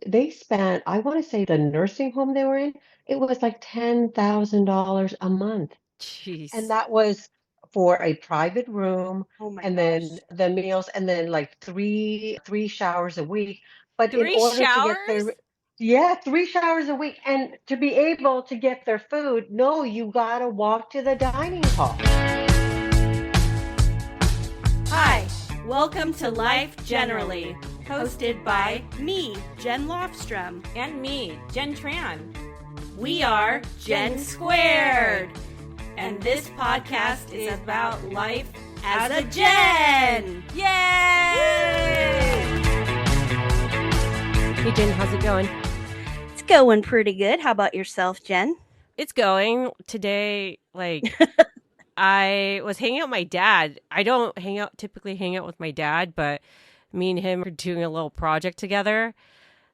they spent, I want to say the nursing home they were in, it was like $10,000 a month. And Jeez. that was for a private room Oh my and then gosh. the meals and then like three showers a week. But in Three order to get their, showers? yeah, 3 showers a week. And to be able to get their food, no, you gotta walk to the dining hall. Hi, welcome to Life Generally, hosted by me, Jen Lofstrom, And me, Jen Tran. We are Gen Squared, and this podcast is about life as a Gen. Yay! Hey, Jen, how's it going? It's going pretty good. How about yourself, Jen? It's going. Today, I was hanging out with my dad. I don't typically hang out with my dad, but me and him were doing a little project together.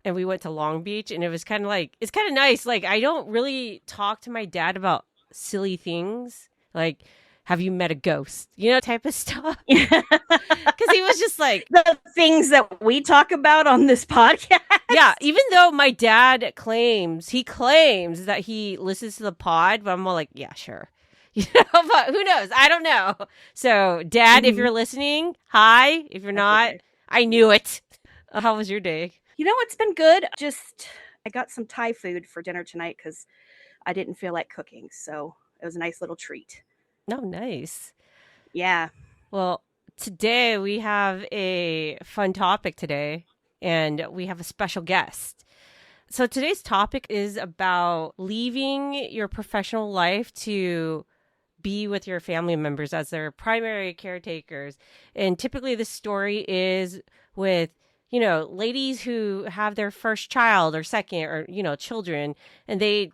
And we went to Long Beach, and it was it's kind of nice. Like, I don't really talk to my dad about silly things. Like, have you met a ghost? Type of stuff. Because he was just like, The things that we talk about on this podcast. yeah, even though my dad he claims that he listens to the pod, but I'm all like, yeah, sure. But who knows? I don't know. So, Dad, if you're listening, hi. If you're not, Okay. I knew it. How was your day? It's been good. I got some Thai food for dinner tonight because I didn't feel like cooking. So it was a nice little treat. No, nice. Yeah. Well, today we have a fun topic today, and we have a special guest. So today's topic is about leaving your professional life to be with your family members as their primary caretakers. And typically the story is with, ladies who have their first child or second or, children, and they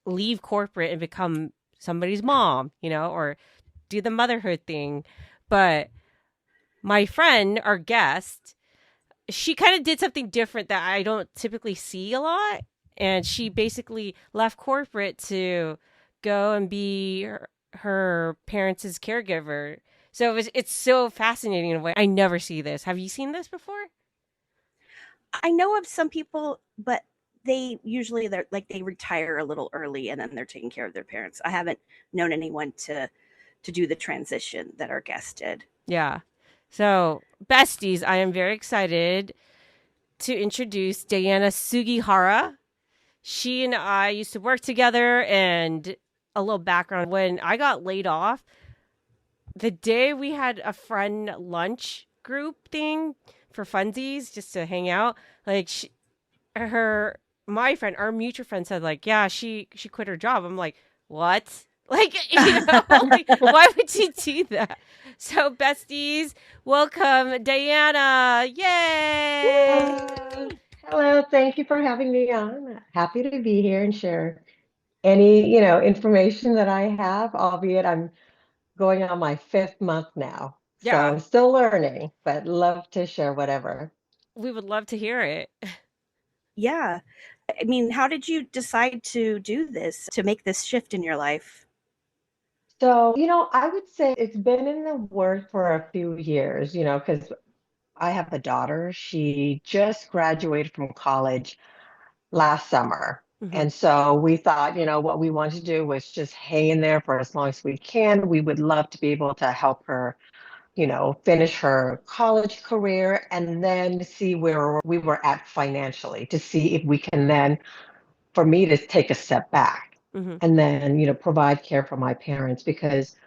leave corporate and become somebody's mom, or do the motherhood thing. But my friend, our guest, she kind of did something different that I don't typically see a lot. And she basically left corporate to go and be her parents' caregiver. So it's so fascinating in a way. I never see this. Have you seen this before? I know of some people, but they retire a little early and then they're taking care of their parents. I haven't known anyone to do the transition that our guest did. Yeah. So, besties, I am very excited to introduce Diana Sugihara. She and I used to work together, and a little background. When I got laid off, the day we had a friend lunch group thing for funsies just to hang out, like my friend, our mutual friend said like, yeah, she quit her job. I'm like, what? Like, like, why would you do that? So, besties, welcome, Diana. Yay! Hello. Hello, thank you for having me on. Happy to be here and share any, information that I have, albeit I'm going on my fifth month now. Yeah, So still learning, but love to share whatever. we would love to hear it. Yeah. I mean, how did you decide to do this, to make this shift in your life? So, I would say it's been in the works for a few years, because I have a daughter. She just graduated from college last summer. Hmm. And so we thought, what we wanted to do was just hang in there for as long as we can. We would love to be able to help her, finish her college career and then see where we were at financially to see if we can then, for me to take a step back Hmm. and then, provide care for my parents because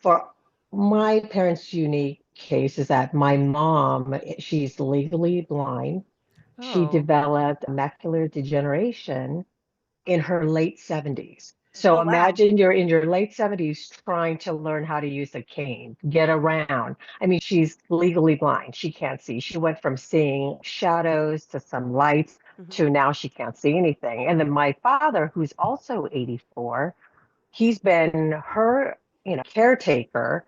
for my parents' unique case is that my mom, she's legally blind. She Oh, developed macular degeneration in her late 70s. So Oh, wow. imagine you're in your late 70s trying to learn how to use a cane, get around. I mean, she's legally blind. She can't see. She went from seeing shadows to some lights hmm, to now she can't see anything. And then my father, who's also 84, he's been her, caretaker.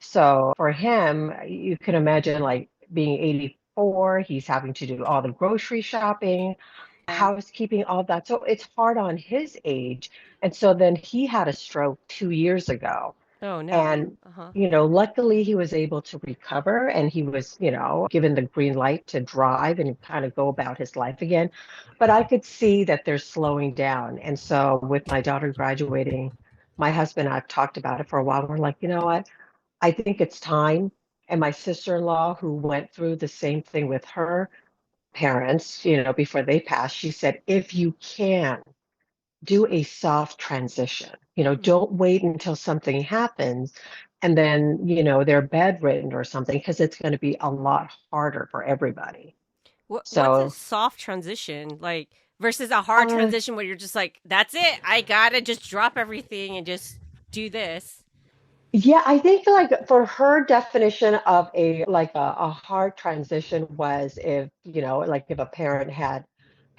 So for him, you can imagine like being 84, he's having to do all the grocery shopping, Yeah. housekeeping, all that. So it's hard on his age. And so then he had a stroke 2 years ago. Oh no. And, Uh-huh. luckily he was able to recover and he was, given the green light to drive and kind of go about his life again. But I could see that they're slowing down. And so with my daughter graduating, my husband and I've talked about it for a while. We're like, you know what? I think it's time. And my sister-in-law, who went through the same thing with her parents, before they passed, she said, if you can, do a soft transition. Mhm. Don't wait until something happens and then, they're bedridden or something, because it's going to be a lot harder for everybody. What's a So, soft transition like versus a hard uh, transition where you're just like, that's it. I gotta just drop everything and just do this. yeah, I think like for her definition of a hard transition was if, like if a parent had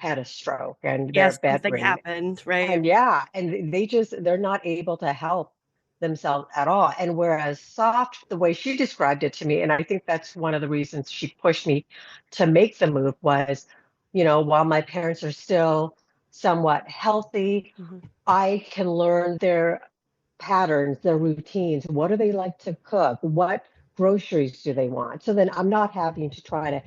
a stroke and they're Yes, something bedridden. happened, right? And yeah, and they're not able to help themselves at all. And whereas soft, the way she described it to me, and I think that's one of the reasons she pushed me to make the move was, while my parents are still somewhat healthy, Hmm. I can learn their patterns, their routines. What do they like to cook? What groceries do they want? So then I'm not having to try to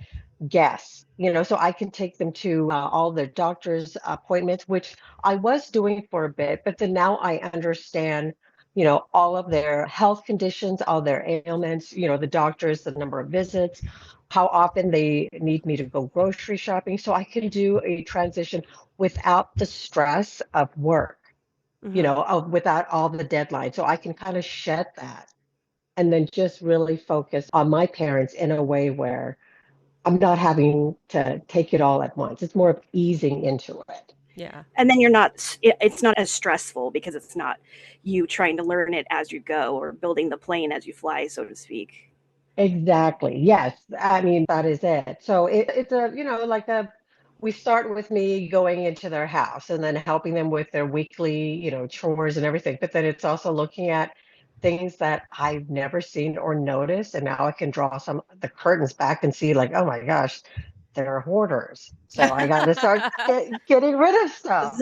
guess, so I can take them to all their doctor's appointments, which I was doing for a bit, but then now I understand, all of their health conditions, all their ailments, the doctors, the number of visits, how often they need me to go grocery shopping. So I can do a transition without the stress of work, Hmm. without all the deadlines. So I can kind of shed that and then just really focus on my parents in a way where I'm not having to take it all at once. It's more of easing into it. Yeah. And then you're not, it's not as stressful because it's not you trying to learn it as you go or building the plane as you fly, so to speak. Exactly. Yes. I mean, that is it. So it's like we start with me going into their house and then helping them with their weekly, chores and everything. But then it's also looking at things that I've never seen or noticed. And now I can draw some the curtains back and see like, oh my gosh, they're hoarders. So I got to start getting rid of stuff.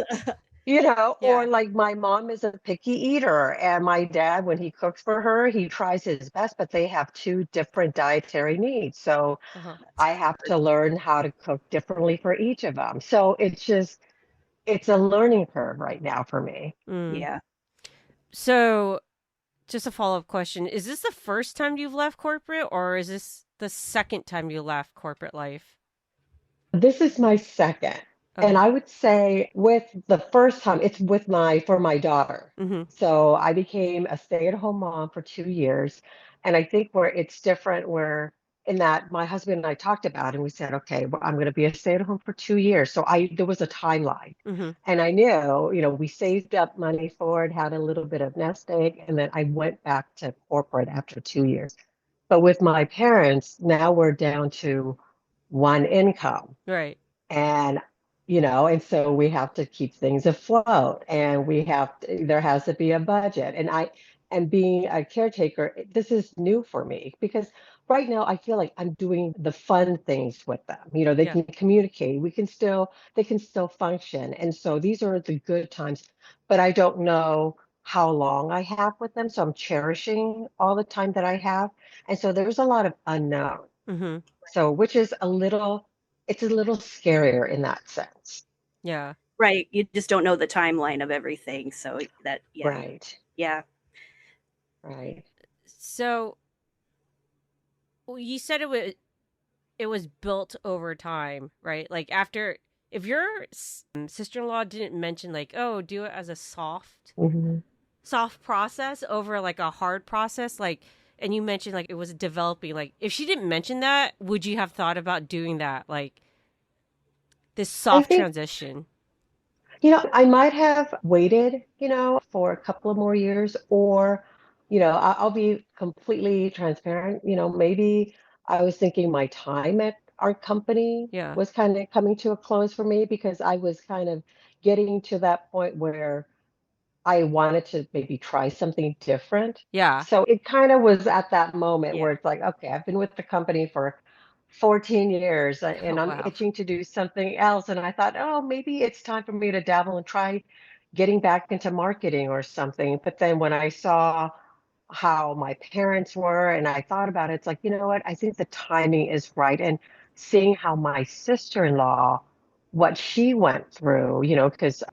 Or Yeah. like my mom is a picky eater, and my dad, when he cooks for her, he tries his best, but they have two different dietary needs. So Uh-huh. That's I have to learn how to cook differently for each of them. So it's a learning curve right now for me. Mm. yeah. So, just a follow-up question. Is this the first time you've left corporate or is this the second time you left corporate life? This is my second. And Okay. I would say with the first time, it's with for my daughter. Mhm. So I became a stay-at-home mom for 2 years. And I think where it's different, where in that my husband and I talked about, and we said, okay, well, I'm going to be a stay-at-home for 2 years. So there was a timeline. Mhm. And I knew, we saved up money for it, had a little bit of nest egg, and then I went back to corporate after 2 years. But with my parents, now we're down to one income. Right. And and so we have to keep things afloat, and there has to be a budget. And being a caretaker, this is new for me because right now I feel like I'm doing the fun things with them. They Yeah. can communicate, they can still function. And so these are the good times, but I don't know how long I have with them, so I'm cherishing all the time that I have. And so there's a lot of unknown. Mhm. So, which is it's a little scarier in that sense. Yeah. Right. You just don't know the timeline of everything. So that, yeah. Right. Yeah. Right. So, well, you said it was built over time, right? Like after if your sister-in-law didn't mention like, "Oh, do it as a Hmm. soft process over like a hard process," like and you mentioned like it was developing, like if she didn't mention that, would you have thought about doing that like this I soft think, transition? I might have waited, for a couple of more years, or, I'll be completely transparent. Maybe I was thinking my time at our company Yeah. was kind of coming to a close for me because I was kind of getting to that point where I wanted to maybe try something different. Yeah. So it kind of was at that moment Yeah. where it's like, okay, I've been with the company for 14 years and Oh, I'm wow. itching to do something else. And I thought, oh, maybe it's time for me to dabble and try getting back into marketing or something. But then when I saw how my parents were, and I thought about it. It's like, you know what? I think the timing is right. And seeing how my sister-in-law, what she went through, because,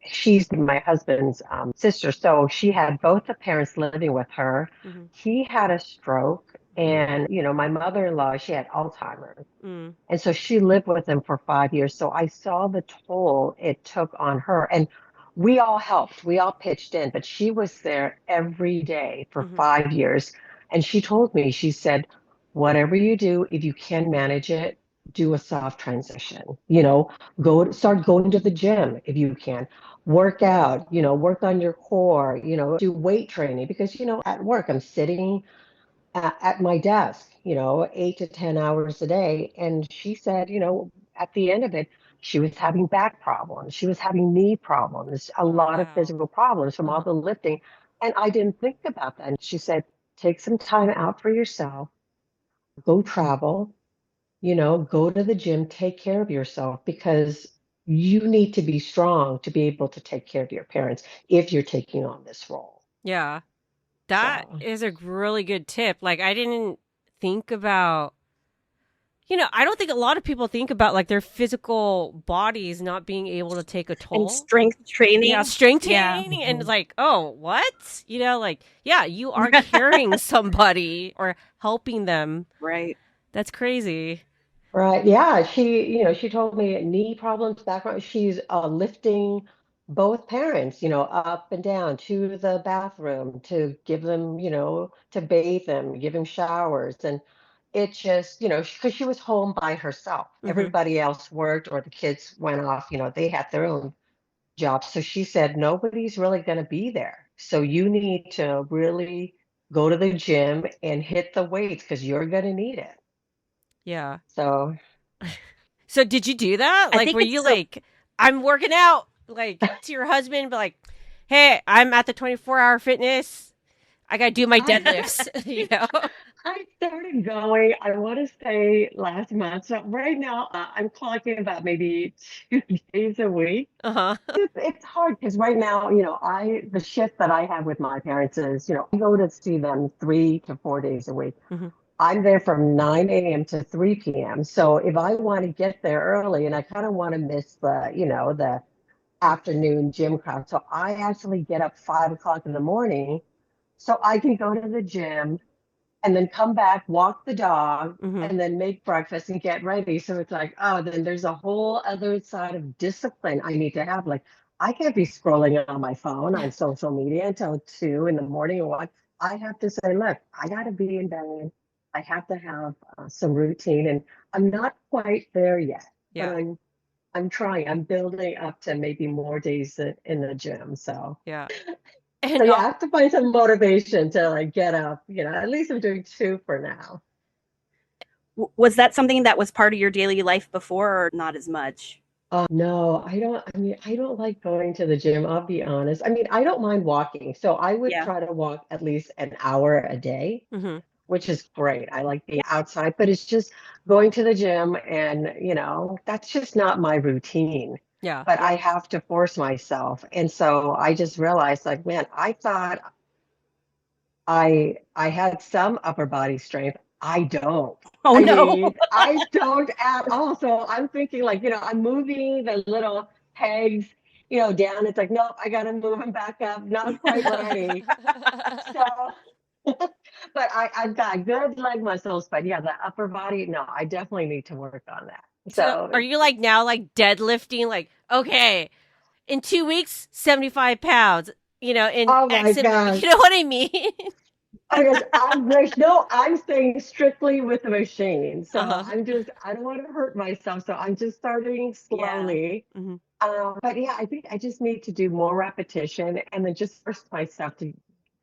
she's my husband's sister. So she had both the parents living with her. Mm-hmm. He had a stroke, and, my mother-in-law, she had Alzheimer's. Mm. And so she lived with him for 5 years. So I saw the toll it took on her. And we all helped, we all pitched in, but she was there every day for Mm-hmm. 5 years. And she told me, she said, whatever you do, if you can manage it, do a soft transition. Start going to the gym if you can. Work out, work on your core, do weight training because, at work, I'm sitting at my desk, 8 to 10 hours a day. And she said, at the end of it, she was having back problems. She was having knee problems, a Oh, lot of wow. physical problems from all Uh-huh. the lifting. And I didn't think about that. And she said, take some time out for yourself, go travel, go to the gym, take care of yourself because you need to be strong to be able to take care of your parents if you're taking on this role. Yeah. That So. is a really good tip. Like, I didn't think about, I don't think a lot of people think about like their physical bodies not being able to take a And toll. strength Yeah, training. strength Yeah. training. And it's like, oh, what? Like, yeah, you are carrying somebody or helping them. Right. That's crazy. Right. Yeah. She told me knee problems, background. She's lifting both parents, up and down to the bathroom to give them, to bathe them, give them showers. And it just, because she was home by herself. Mm-hmm. Everybody else worked or the kids went off, they had their own jobs. So she said, nobody's really going to be there. So you need to really go to the gym and hit the weights because you're going to need it. Yeah. So. So did you do that? I Like, think were it's you so like, I'm working out, like to your husband, but like, hey, I'm at the 24-hour fitness. I got to do my deadlifts, I started going, I want to say last month. So right now, I'm clocking about maybe 2 days a week. Uh-huh. It's hard because right now, the shift that I have with my parents is, I go to see them 3 to 4 days a week. Mm-hmm. I'm there from 9 a.m. to 3 p.m. So if I want to get there early and I kind of want to miss the afternoon gym crowd, so I actually get up 5 o'clock in the morning so I can go to the gym and then come back, walk the dog, Mm-hmm. and then make breakfast and get ready. So it's like, oh, then there's a whole other side of discipline I need to have. Like, I can't be scrolling on my phone on social media until 2 in the morning or what. I have to say, look, I got to be in bed. I have to have some routine, and I'm not quite there yet, but Yeah. I'm trying. I'm building up to maybe more days in the gym. So. Yeah. So And yeah, I have to find some motivation to like get up. At least I'm doing two for now. was that something that was part of your daily life before or not as much? No, I don't. I mean, I don't like going to the gym. I'll be honest. I mean, I don't mind walking. So I would Yeah. try to walk at least an hour a day, mm-hmm. which is great. I like being outside, but it's just going to the gym and, that's just not my routine. Yeah. But I have to force myself. And so I just realized like, man, I thought I had some upper body strength. I don't. Oh, I no. mean, I don't at all. So I'm thinking like, I'm moving the little pegs, down. It's like, nope, I got to move them back up. Not quite ready. So, but I've got good leg muscles, but yeah, the upper body, no, I definitely need to work on that. So So, are you like now like deadlifting? Like, okay, in 2 weeks, 75 pounds, in oh my X, gosh. you know what I mean? No, I'm staying strictly with the machine. So Uh-huh. I don't want to hurt myself. So I'm just starting slowly. Yeah. Mm-hmm. But yeah, I think I just need to do more repetition and then just force myself to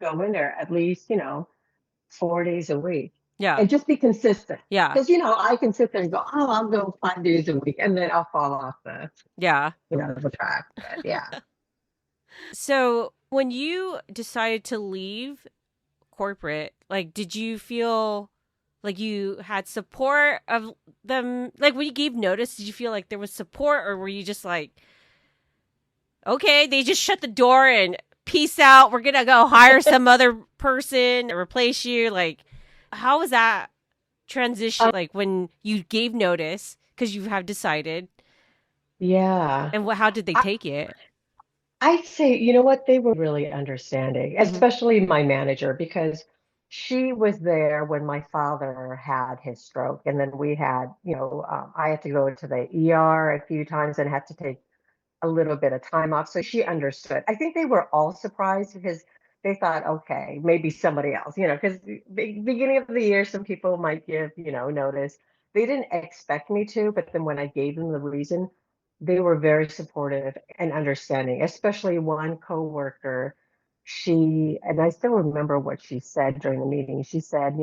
go in there at least, 4 days a week Yeah. and just be consistent. Yeah. Because, I can sit there and go, oh, I'll go 5 days a week and then I'll fall off Yeah. the track. But yeah. So when you decided to leave corporate, like, did you feel like you had support of them? Like, when you gave notice, did you feel like there was support, or were you just like, okay, they just shut the door and peace out. We're going to go hire some other person to replace you. Like, how was that transition? Like when you gave notice because you have decided, Yeah. and how did they take it? I'd say, you know what, they were really understanding, Mm-hmm. especially my manager, because she was there when my father had his stroke. And then we had, I had to go to the ER a few times and had to take a little bit of time off. So she understood. I think they were all surprised because they thought, okay, maybe somebody else, because beginning of the year, some people might give, notice. They didn't expect me to, but then when I gave them the reason, they were very supportive and understanding, especially one coworker. And I still remember what she said during the meeting. She said,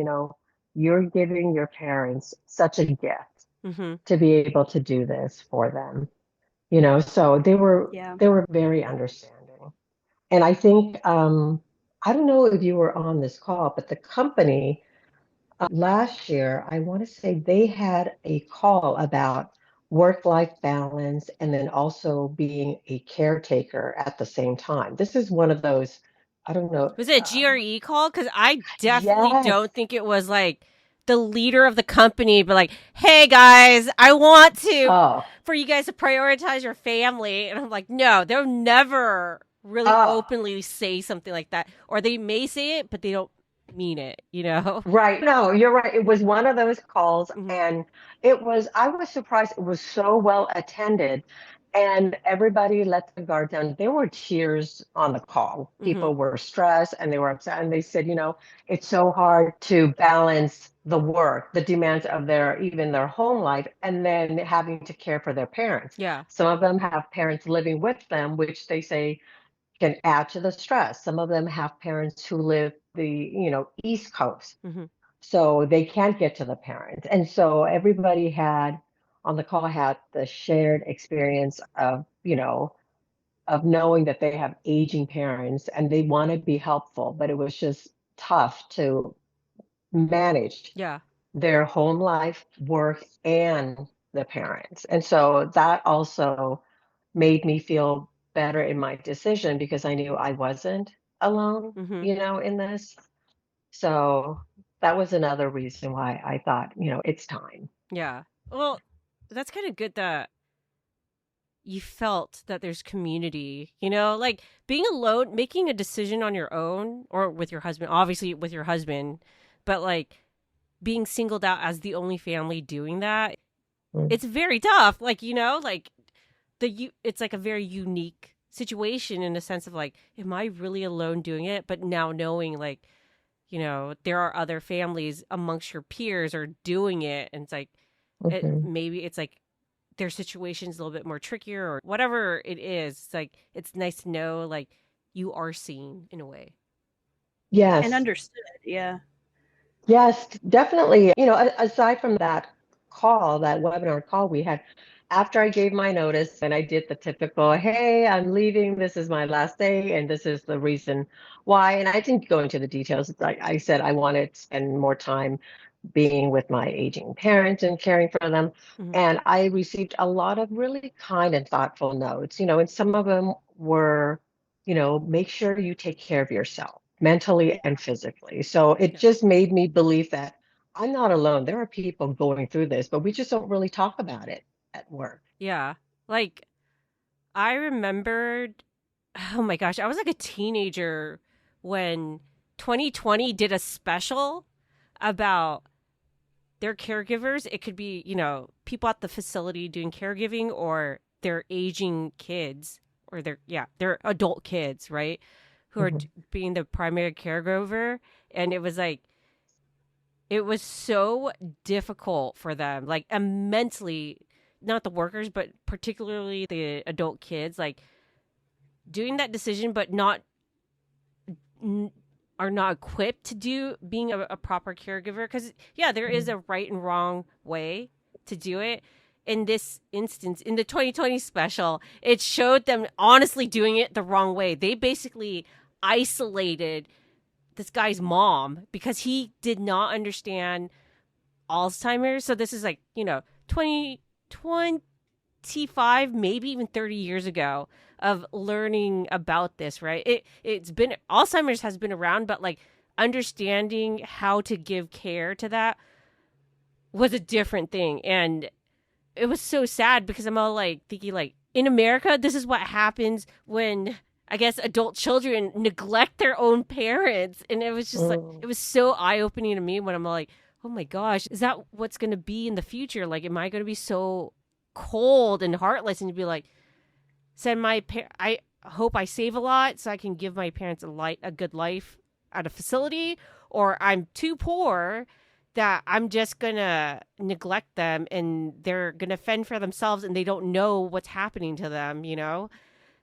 you're giving your parents such a gift Mm-hmm. to be able to do this for them. So they were Yeah. they were very understanding. And I think I don't know if you were on this call, but the company last year, I want to say they had a call about work-life balance and then also being a caretaker at the same time. This is one of those, I don't know. Was it a GRE call? Because I definitely Yes. don't think it was like the leader of the company, but like, hey guys, I want to Oh, for you guys to prioritize your family. And I'm like, no, they'll never really oh. openly say something like that. Or they may say it, but they don't mean it, you know? Right. No, you're right. It was one of those calls, Hmm. and I was surprised it was so well attended, and everybody let the guard down. There were tears on the call. Hmm. People were stressed and they were upset, and they said, it's so hard to balance the work, the demands of even their home life, and then having to care for their parents. Yeah. Some of them have parents living with them, which they say can add to the stress. Some of them have parents who live East Coast, Hmm. so they can't get to the parents. And so everybody had on the call had the shared experience of, of knowing that they have aging parents and they want to be helpful, but it was just tough to manage Yeah. their home life, work, and the parents. And so that also made me feel better in my decision because I knew I wasn't alone, Hmm. in this. So that was another reason why I thought, it's time. Yeah. Well, that's kind of good that you felt that there's community, like being alone, making a decision on your own or with your husband, obviously with your husband, but like being singled out as the only family doing that, Mm. it's very tough. Like, like it's like a very unique situation in the sense of like, am I really alone doing it? But now knowing like, there are other families amongst your peers are doing it. And it's like, Mhm. maybe it's like, their situation's a little bit more trickier or whatever it is. It's like it's nice to know like you are seen in a way. And Yes, understood. Yeah. yes, definitely. Aside from that call, that webinar call we had, after I gave my notice and I did the typical, hey, I'm leaving, this is my last day, and this is the reason why. And I didn't go into the details. Like I said, I wanted to spend more time being with my aging parents and caring for them. Mm-hmm. And I received a lot of really kind and thoughtful notes, and some of them were, make sure you take care of yourself mentally and physically. So it Yeah. just made me believe that I'm not alone. There are people going through this, but we just don't really talk about it at work. Yeah. Like I remembered, oh my gosh, I was like a teenager when 2020 did a special about their caregivers. It could be, people at the facility doing caregiving or their aging kids or their adult kids, right? Who are Mhm. being the primary caregiver. And it was so difficult for them, like immensely, not the workers, but particularly the adult kids, like doing that decision, but are not equipped to do being a proper caregiver. Because yeah, there is a right and wrong way to do it. In this instance, in the 2020 special, it showed them honestly doing it the wrong way. They basically isolated this guy's mom because he did not understand Alzheimer's. So this is like, 2020 25, maybe even 30 years ago of learning about this, right? It's been Alzheimer's has been around, but like understanding how to give care to that was a different thing. And it was so sad because I'm all like thinking like in America, this is what happens when I guess adult children neglect their own parents. And it was just like it was so eye-opening to me when I'm like, oh my gosh, is that what's going to be in the future? Like, am I going to be so cold and heartless and be like, I hope I save a lot so I can give my parents a good life at a facility, or I'm too poor that I'm just gonna neglect them and they're gonna fend for themselves and they don't know what's happening to them, you know?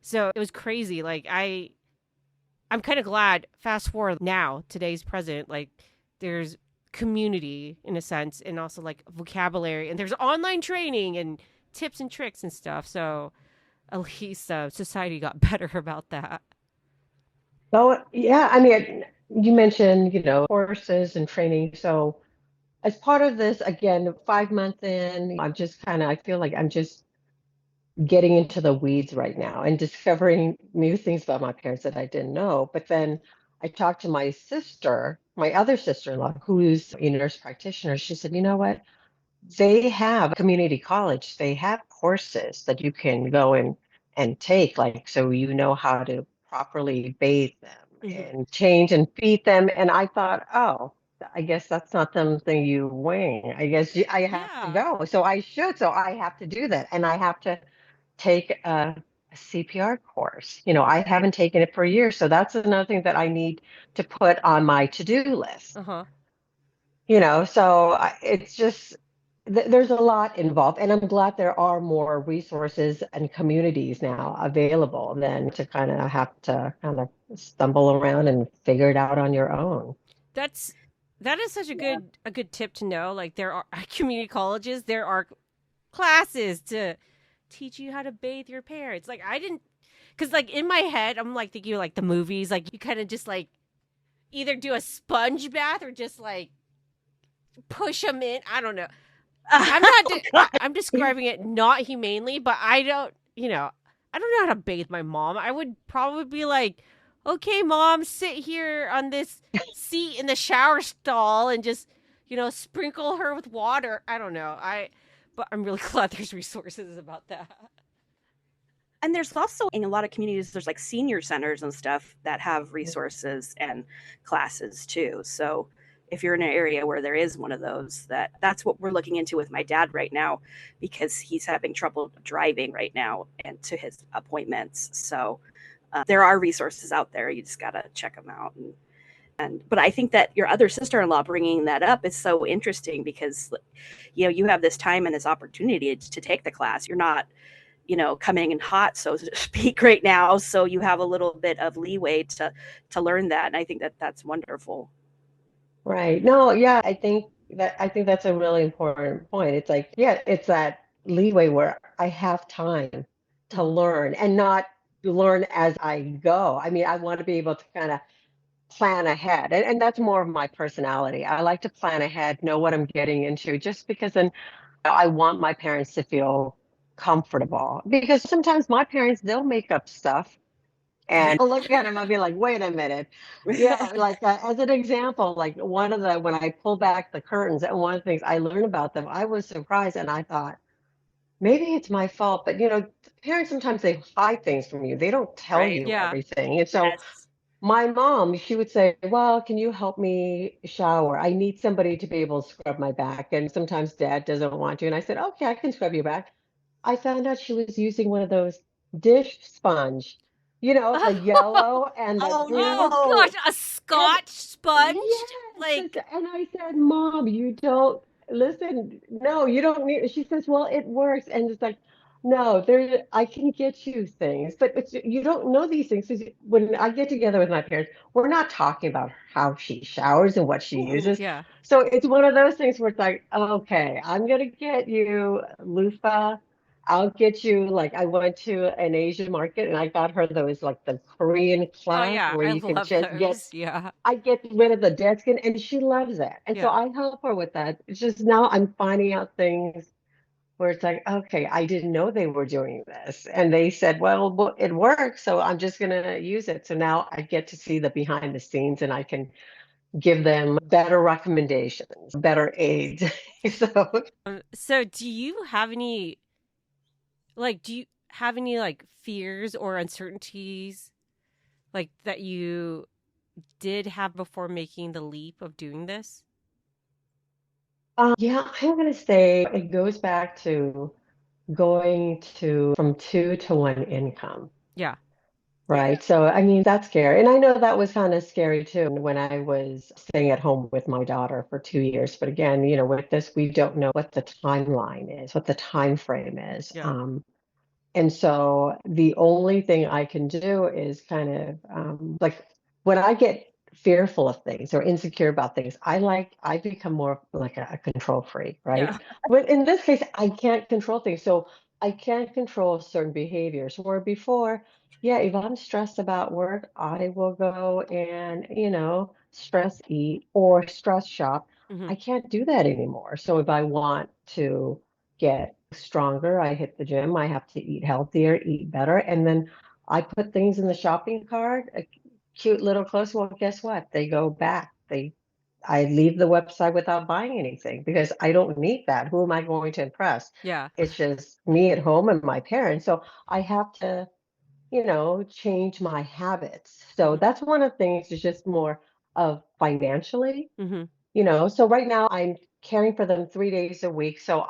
So it was crazy. Like I'm kind of glad, fast forward now, today's president, like there's community in a sense and also like vocabulary and there's online training and tips and tricks and stuff. So at least society got better about that. So, yeah, I mean, you mentioned, courses and training. So, as part of this, again, 5 months in, I feel like I'm just getting into the weeds right now and discovering new things about my parents that I didn't know. But then I talked to my sister, my other sister-in-law, who's a nurse practitioner. She said, you know what? They have community college. They have courses that you can go and take, like so you know how to properly bathe them Mhm. and change and feed them. And I thought, oh, I guess that's not something you wing. I guess I have to Yeah. go. So I should. So I have to do that. And I have to take a CPR course. I haven't taken it for years. So that's another thing that I need to put on my to-do list. Uh-huh. It's just there's a lot involved, and I'm glad there are more resources and communities now available than to kind of have to kind of stumble around and figure it out on your own. That's that is such Yeah. a good tip to know. Like there are at community colleges, there are classes to teach you how to bathe your parents. Like I didn't, because like in my head, I'm like thinking like the movies, like you kind of just like either do a sponge bath or just like push them in. I don't know. I'm not. I'm describing it not humanely, but I don't. I don't know how to bathe my mom. I would probably be like, "Okay, mom, sit here on this seat in the shower stall and just, sprinkle her with water." I don't know. But I'm really glad there's resources about that. And there's also in a lot of communities, there's like senior centers and stuff that have resources and classes too. So if you're in an area where there is one of those, that's what we're looking into with my dad right now, because he's having trouble driving right now and to his appointments. So there are resources out there. You just got to check them out. But I think that your other sister-in-law bringing that up is so interesting because, you have this time and this opportunity to take the class. You're not, coming in hot, so to speak, right now. So you have a little bit of leeway to learn that. And I think that that's wonderful. Right. No, yeah, I think that's a really important point. It's like, yeah, it's that leeway where I have time to Mhm. learn and not learn as I go. I mean, I want to be able to kind of plan ahead. And that's more of my personality. I like to plan ahead, know what I'm getting into, just because then I want my parents to feel comfortable. Because sometimes my parents, they'll make up stuff and I'll look at them, I'll be like, wait a minute. Like as an example, like when I pull back the curtains, and one of the things I learned about them, I was surprised and I thought, maybe it's my fault, but parents sometimes they hide things from you. They don't tell Right. you Yeah. everything. And so Yes. my mom, she would say, well, can you help me shower? I need somebody to be able to scrub my back. And sometimes dad doesn't want to. And I said, okay, I can scrub your back. I found out she was using one of those dish sponge, the yellow and the Oh green. Oh gosh, no. a And Scotch sponge? Like, and I said, Mom, you don't listen. No, you don't need. She says, well, it works. And it's like, no, I can get you things, but you don't know these things. 'Cause when I get together with my parents, we're not talking about how she showers and what she Mhm. uses. yeah. So it's one of those things where it's like, okay, I'm gonna get you loofah. I'll get you like I went to an Asian market and I got her those like the Korean Oh cloth yeah, where I you can love just get those. Yeah. I get rid of the dead skin and she loves it. And so Yeah. I help her with that. It's just now I'm finding out things where it's like, okay, I didn't know they were doing this. And they said, well, it works, so I'm just going to use it. So now I get to see the behind the scenes and I can give them better recommendations, better aids. So, So do you have any like fears or uncertainties like that you did have before making the leap of doing this? yeah, I'm going to say it goes back to going to from two to one income. Yeah. Yeah. Right. So, I mean, that's scary. And I know that was kind of scary too when I was staying at home with my daughter for 2 years. But again, with this, we don't know what the timeline is, what the time frame is. Yeah. And so the only thing I can do is kind of like when I get fearful of things or insecure about things, I become more like a control freak, right? Yeah. But in this case, I can't control things. So I can't control certain behaviors. Where before, yeah, if I'm stressed about work, I will go and, stress eat or stress shop. Hmm. I can't do that anymore. So if I want to get stronger. I hit the gym. I have to eat healthier, eat better. And then I put things in the shopping cart, cute little clothes. Well, guess what? They go back. I leave the website without buying anything because I don't need that. Who am I going to impress? Yeah. It's just me at home and my parents. So I have to, change my habits. So Hmm. that's one of the things is just more of financially, Hmm. So right now I'm caring for them 3 days a week. So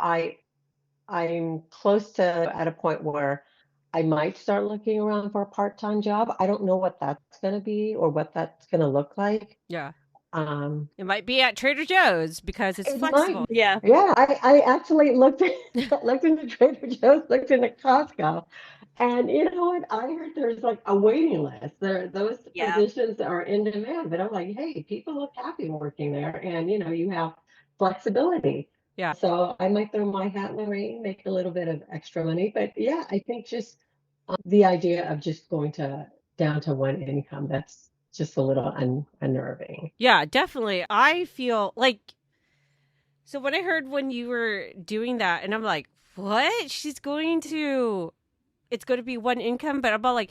I'm close to at a point where I might start looking around for a part-time job. I don't know what that's going to be or what that's going to look like. Yeah. Um, It might be at Trader Joe's because it's it might, flexible. Yeah. yeah. I actually looked looked into Trader Joe's, looked into Costco, and you know what? I heard there's like a waiting list. Those Yeah. positions are in demand. But I'm like, hey, people look happy working there, and you have flexibility. Yeah. So I might throw my hat in the ring, make a little bit of extra money. But yeah, I think just the idea of just going to down to one income, that's just a little unnerving. Yeah, definitely. I feel like so when I heard when you were doing that and I'm like, what? It's going to be one income, but I'm all like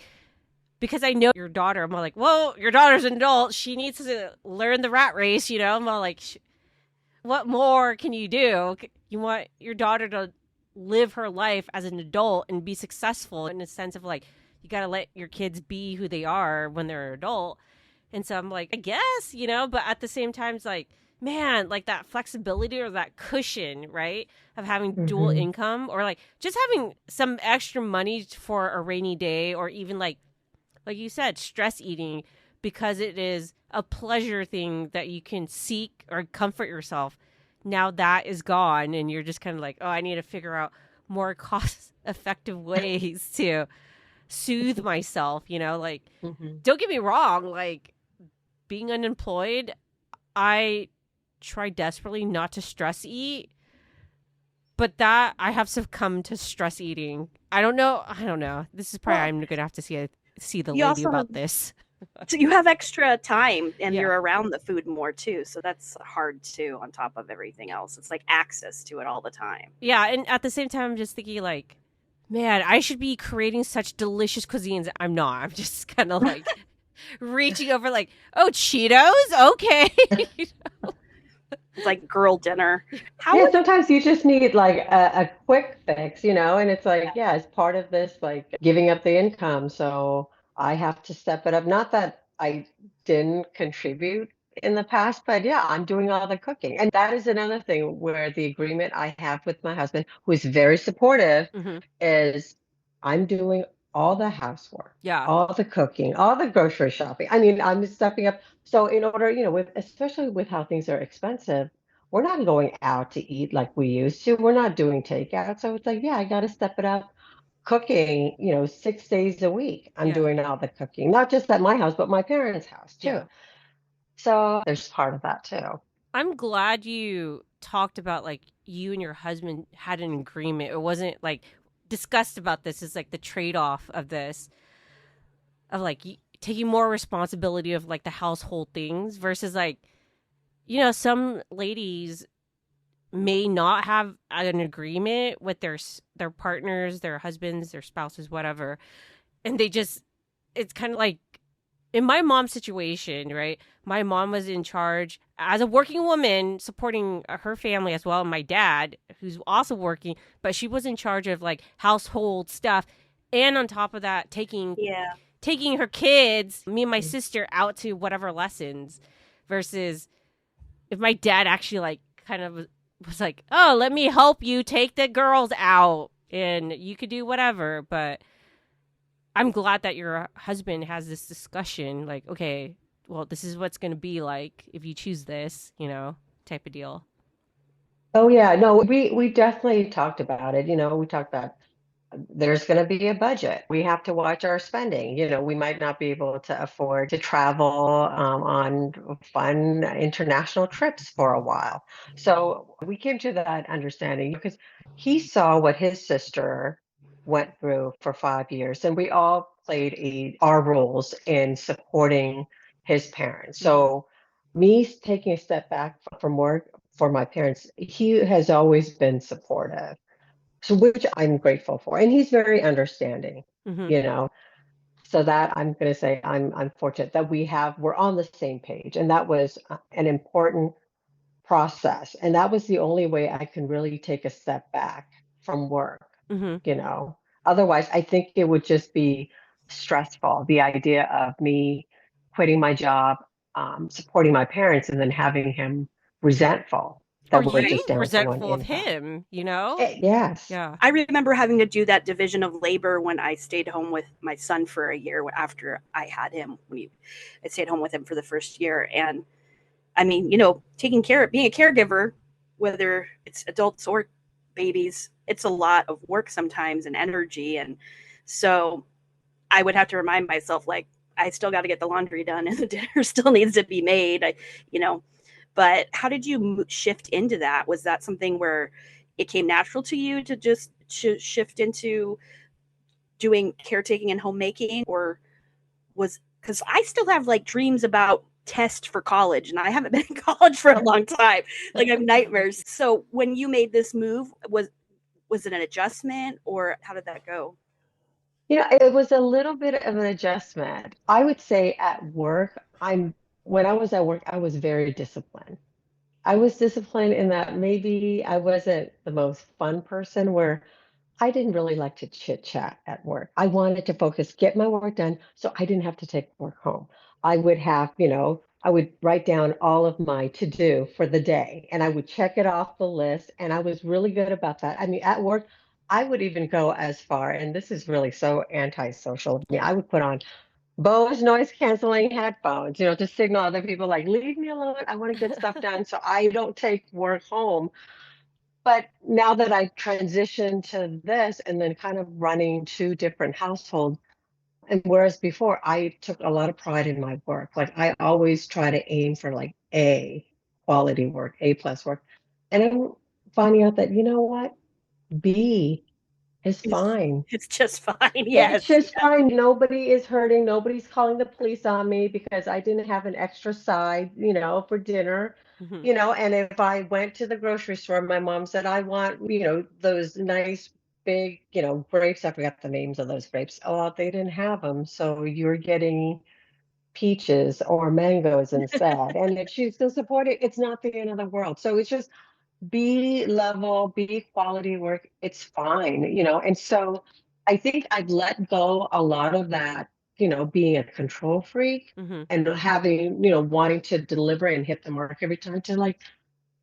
because I know your daughter, I'm all like, well, your daughter's an adult. She needs to learn the rat race, I'm all like, what more can you do? You want your daughter to live her life as an adult and be successful in a sense of like, you got to let your kids be who they are when they're an adult. And so I'm like, I guess, but at the same time, it's like, man, like that flexibility or that cushion, right? Of having dual Hmm. income or like just having some extra money for a rainy day or even like you said, stress eating because it is a pleasure thing that you can seek or comfort yourself. Now that is gone, and you're just kind of like, oh, I need to figure out more cost effective ways to soothe myself, Like, Hmm. don't get me wrong, like, being unemployed, I try desperately not to stress eat, but that I have succumbed to stress eating. I don't know. This is probably Well, I'm gonna have to see the you lady also have about this. so you have extra time and Yeah. you're around the food more too. So that's hard too on top of everything else. It's like access to it all the time. Yeah, and at the same time, I'm just thinking like, man, I should be creating such delicious cuisines. I'm not. I'm just kind of like reaching over, like, oh, Cheetos, okay. It's like girl dinner. How Yeah, would sometimes you just need like a quick fix, and it's like, yeah, as part of this, like giving up the income. So I have to step it up. Not that I didn't contribute in the past, but yeah, I'm doing all the cooking. And that is another thing where the agreement I have with my husband, who is very supportive, Hmm. is I'm doing all the housework, Yeah, all the cooking, all the grocery shopping. I mean, I'm stepping up. So in order, with especially with how things are expensive, we're not going out to eat like we used to. We're not doing takeout. So it's like, yeah, I got to step it up. Cooking, 6 days a week. I'm yeah, doing all the cooking, not just at my house, but my parents' house too. yeah. So there's part of that too. I'm glad you talked about like you and your husband had an agreement. It wasn't like discussed about this. It's like the trade off of this, of like taking more responsibility of like the household things versus like, some ladies may not have an agreement with their partners, their husbands, their spouses, whatever, and they just it's kind of like in my mom's situation, right? My mom was in charge as a working woman, supporting her family as well, and my dad, who's also working, but she was in charge of like household stuff, and on top of that, Yeah. taking her kids, me and my sister, out to whatever lessons, versus if my dad actually like kind of was like, oh, let me help you take the girls out, and you could do whatever, but I'm glad that your husband has this discussion, like, okay, well, this is what's going to be like if you choose this, type of deal. Oh yeah, no, we definitely talked about it. We talked about there's going to be a budget. We have to watch our spending. We might not be able to afford to travel on fun international trips for a while. So we came to that understanding because he saw what his sister went through for 5 years, and we all played our roles in supporting his parents. Mm-hmm. So me taking a step back from work for my parents, he has always been supportive, so which I'm grateful for. And he's very understanding, Mm-hmm. you know. So that I'm going to say I'm fortunate that we're on the same page. And that was an important process. And that was the only way I can really take a step back from work, Mm-hmm. you know. Otherwise, I think it would just be stressful. The idea of me quitting my job, supporting my parents, and then having him resentful Or that we're you just down to one resentful of income. him, you know? Yes. Yeah. I remember having to do that division of labor when I stayed home with my son for a year after I had him. I stayed home with him for the first year, and I mean, taking care of being a caregiver, whether it's adults or babies, it's a lot of work sometimes and energy, and so I would have to remind myself like I still got to get the laundry done and the dinner still needs to be made. You know, but how did you shift into that? Was that something where it came natural to you to just shift into doing caretaking and homemaking, or was because I still have like dreams about tests for college and I haven't been in college for a long time. Like I have nightmares. So when you made this move, was it an adjustment or how did that go? It was a little bit of an adjustment. I would say at work, when I was at work, I was very disciplined. I was disciplined in that maybe I wasn't the most fun person where I didn't really like to chit chat at work. I wanted to focus, get my work done so I didn't have to take work home. I would write down all of my to do for the day and I would check it off the list. And I was really good about that. I mean, at work, I would even go as far, and this is really so antisocial of me. I would put on Bose noise canceling headphones, to signal other people like, leave me alone. I want to get stuff done so I don't take work home. But now that I transitioned to this and then kind of running two different households, and whereas before I took a lot of pride in my work, like I always try to aim for like A quality work, A plus work. And I'm finding out that, you know what? B is It's, fine. it's just fine. It's Yes. just fine. Nobody is hurting. Nobody's calling the police on me because I didn't have an extra side, for dinner. Mm-hmm. And if I went to the grocery store, my mom said, I want, those nice big, grapes. I forgot the names of those grapes. Oh, they didn't have them. So you're getting peaches or mangoes instead. And if she's still supporting, it's not the end of the world. So it's just be level, be quality work, it's fine, And so I think I've let go a lot of that, being a control freak Mm-hmm. and having, wanting to deliver and hit the mark every time to like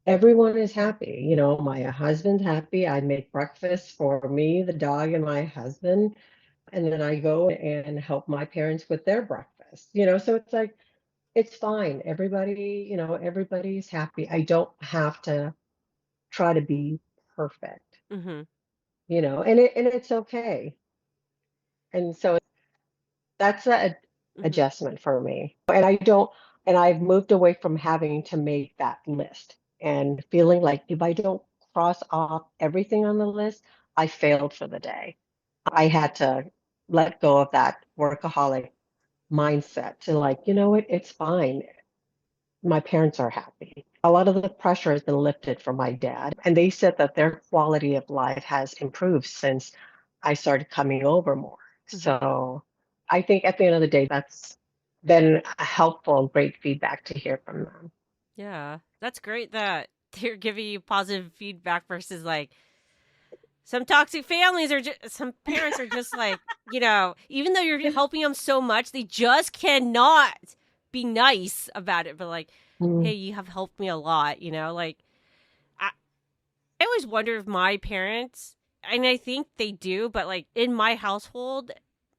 everyone is happy. My husband's happy. I make breakfast for me, the dog, and my husband. And then I go and help my parents with their breakfast, so it's like it's fine. Everybody's happy. I don't have to try to be perfect, Mm-hmm. and it's okay. And so that's a Mm-hmm. adjustment for me. And I don't, and I've moved away from having to make that list and feeling like if I don't cross off everything on the list, I failed for the day. I had to let go of that workaholic mindset to like, you know what, it's fine. My parents are happy. a lot of the pressure has been lifted from my dad. And they said that their quality of life has improved since I started coming over more. Mhm. So I think at the end of the day, that's been a helpful, great feedback to hear from them. Yeah, that's great that they're giving you positive feedback versus like some toxic families are just, some parents are just like, even though you're helping them so much, they just cannot be nice about it. But like, hey, Mm, you have helped me a lot, like I, I always wonder if my parents, and I think they do, but like in my household,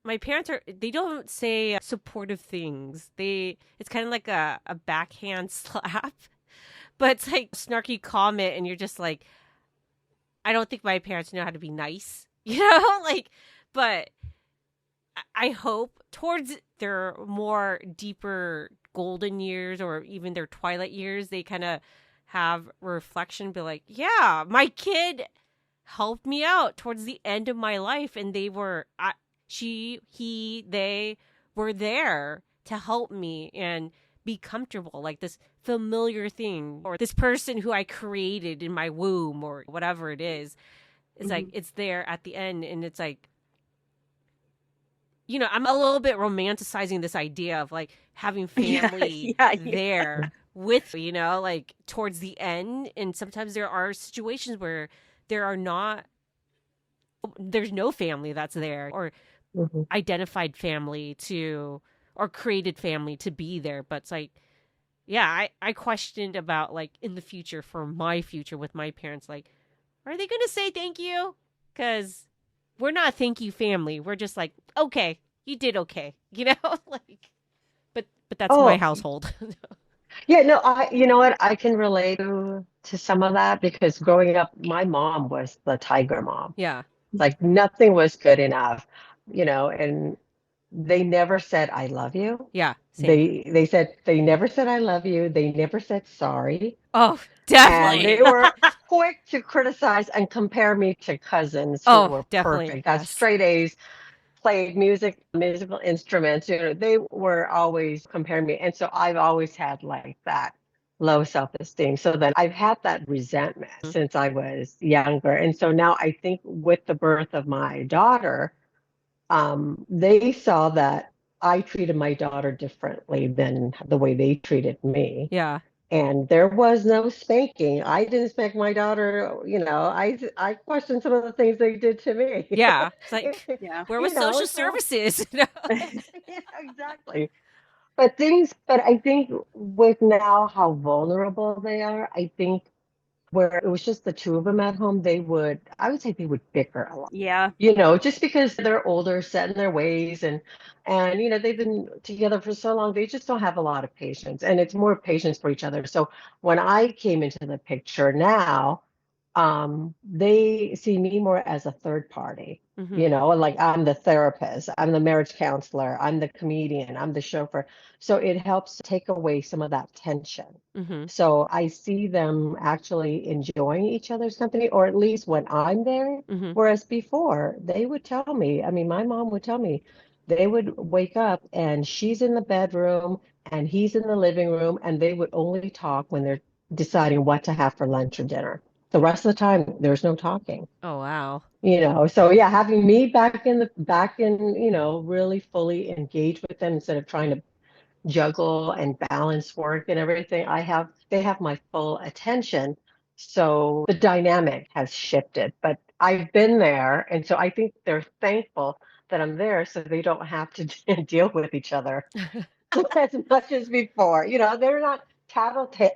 my parents they don't say supportive things. It's kind of like a backhand slap, but it's like a snarky comment, and you're just like, I don't think my parents know how to be nice, like, but I hope towards their more deeper golden years or even their twilight years, they kind of have reflection, be like, yeah, my kid helped me out towards the end of my life, and they were there to help me and be comfortable, like this familiar thing, or this person who I created in my womb, or whatever it is. It's like Mhm. it's there at the end, and it's like, I'm a little bit romanticizing this idea of like having Yeah, family yeah, yeah. there with, like towards the end. And sometimes there are situations where there are not, there's no family that's there, or mhm. identified family to, or created family to be there. But it's like, yeah, I questioned about like in the future, for my future with my parents, like, are they going to say thank you? Because we're not a thank you family. We're just like, okay, you did okay, like, but that's my Oh, household. yeah, no, you know what? I can relate to some of that because growing up, my mom was the tiger mom. Yeah, Like nothing was good enough, and they never said I love you. yeah, same. They never said I love you. They never said sorry. Oh, And definitely. they were quick to criticize and compare me to cousins who Oh, were definitely. perfect, got Yes. straight A's, played musical instruments. They were always comparing me. And so I've always had like that low self-esteem. So then I've had that resentment since I was younger. And so now I think with the birth of my daughter, they saw that I treated my daughter differently than the way they treated me. Yeah. And there was no spanking. I didn't spank my daughter. I questioned some of the things they did to me. Yeah. It's like, Yeah. where was social So services? yeah, exactly. But I think with now how vulnerable they are, I think where it was just the two of them at home, I would say they would bicker a lot. Yeah. Just because they're older, set in their ways, and they've been together for so long, they just don't have a lot of patience, and it's more patience for each other. So when I came into the picture now, they see me more as a third party. Hmm. Like I'm the therapist, I'm the marriage counselor, I'm the comedian, I'm the chauffeur. So it helps take away some of that tension. Hmm. So I see them actually enjoying each other's company, or at least when I'm there. Hmm. Whereas before, they would tell me, I mean, my mom would tell me, they would wake up and she's in the bedroom and he's in the living room, and they would only talk when they're deciding what to have for lunch or dinner. The rest of the time, there's no talking. Oh, wow. So yeah, having me back in, really fully engaged with them instead of trying to juggle and balance work and everything, they have my full attention. So the dynamic has shifted, but I've been there. And so I think they're thankful that I'm there so they don't have to deal with each other as much as before. They're not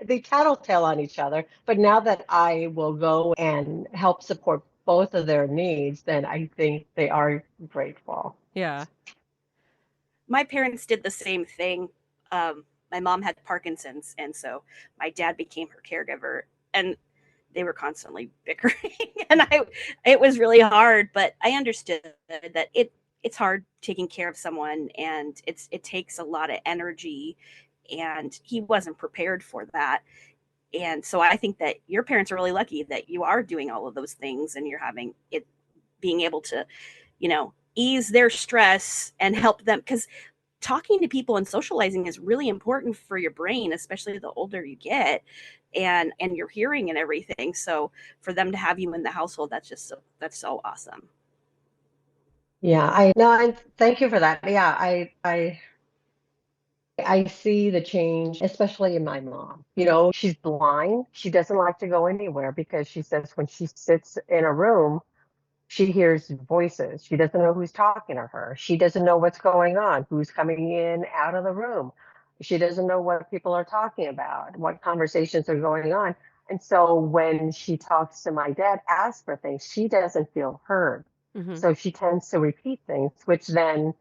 they tattletale on each other. But now that I will go and help support both of their needs, then I think they are grateful. Yeah. My parents did the same thing. My mom had Parkinson's, and so my dad became her caregiver, and they were constantly bickering, and it was really hard. But I understood that it's hard taking care of someone, and it takes a lot of energy, and he wasn't prepared for that. And so I think that your parents are really lucky that you are doing all of those things, and you're having being able to, ease their stress and help them, because talking to people and socializing is really important for your brain, especially the older you get, and your hearing and everything. So for them to have you in the household, that's so awesome. Yeah, I thank you for that. Yeah, I see the change, especially in my mom. You Mhm. know, she's blind. She doesn't like to go anywhere because she says when she sits in a room, she hears voices. She doesn't know who's talking to her. She doesn't know what's going on, who's coming in, out of the room. She doesn't know what people are talking about, what conversations are going on. And so when she talks to my dad, asks for things, she doesn't feel heard. Mhm. So she tends to repeat things, which then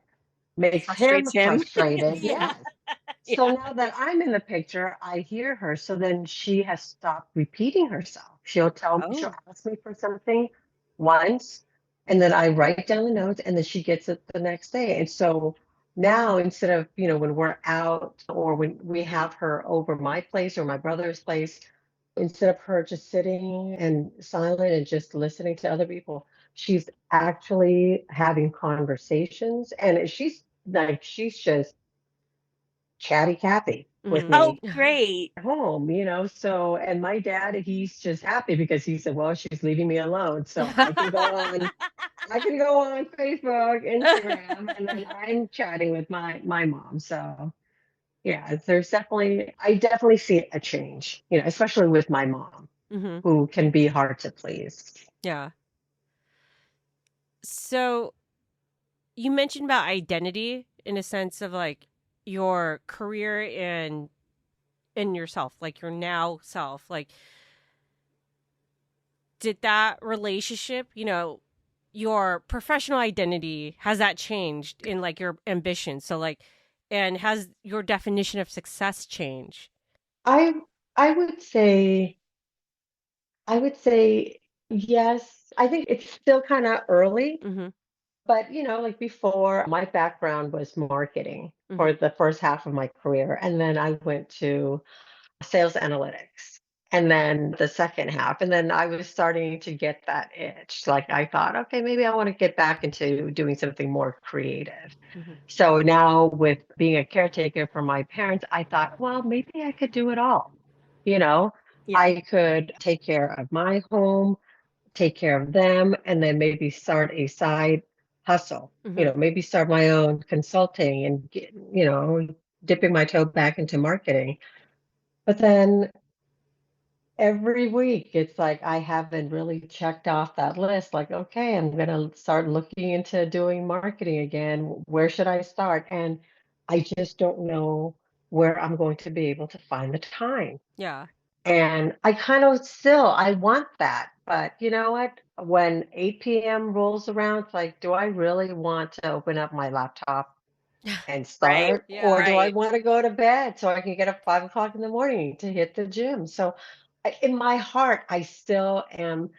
makes him Frustrates him. frustrated. Yeah. Yes. So Yeah. now that I'm in the picture, I hear her. So then she has stopped repeating herself. She'll Oh, ask me for something once, and then I write down the notes, and then she gets it the next day. And so now instead of, when we're out or when we have her over my place or my brother's place, instead of her just sitting and silent and just listening to other people, she's actually having conversations. And she's just chatty Cathy with Mhm. oh, me great. at home, so and my dad, he's just happy because he said, well, she's leaving me alone. So I can go on Facebook, Instagram, and then I'm chatting with my mom. So yeah, I definitely see a change, especially with my mom, Mhm. who can be hard to please. Yeah. So you mentioned about identity in a sense of like your career and yourself, like your now self. Like, did that relationship, your professional identity, has that changed in like your ambition? So like, and has your definition of success changed? I I would say I would say yes. I think it's still kind of early. Mm-hmm. But, like before, my background was marketing Mm-hmm. for the first half of my career. And then I went to sales analytics. And then the second half. And then I was starting to get that itch. Like I thought, okay, maybe I want to get back into doing something more creative. Mm-hmm. So now with being a caretaker for my parents, I thought, well, maybe I could do it all. You know, Yeah. I could take care of my home, take care of them, and then maybe start a side hustle. Mm-hmm. Maybe start my own consulting and dipping my toe back into marketing. But then every week it's like I haven't really checked off that list. Like, okay, I'm gonna start looking into doing marketing again. Where should I start? And I just don't know where I'm going to be able to find the time. Yeah. And I kind of still I want that, but you know what? When 8 p.m. rolls around, it's like, do I really want to open up my laptop and Right. start, or Yeah. do I Right. want to go to bed so I can get up 5 o'clock in the morning to hit the gym? So, in my heart, I still am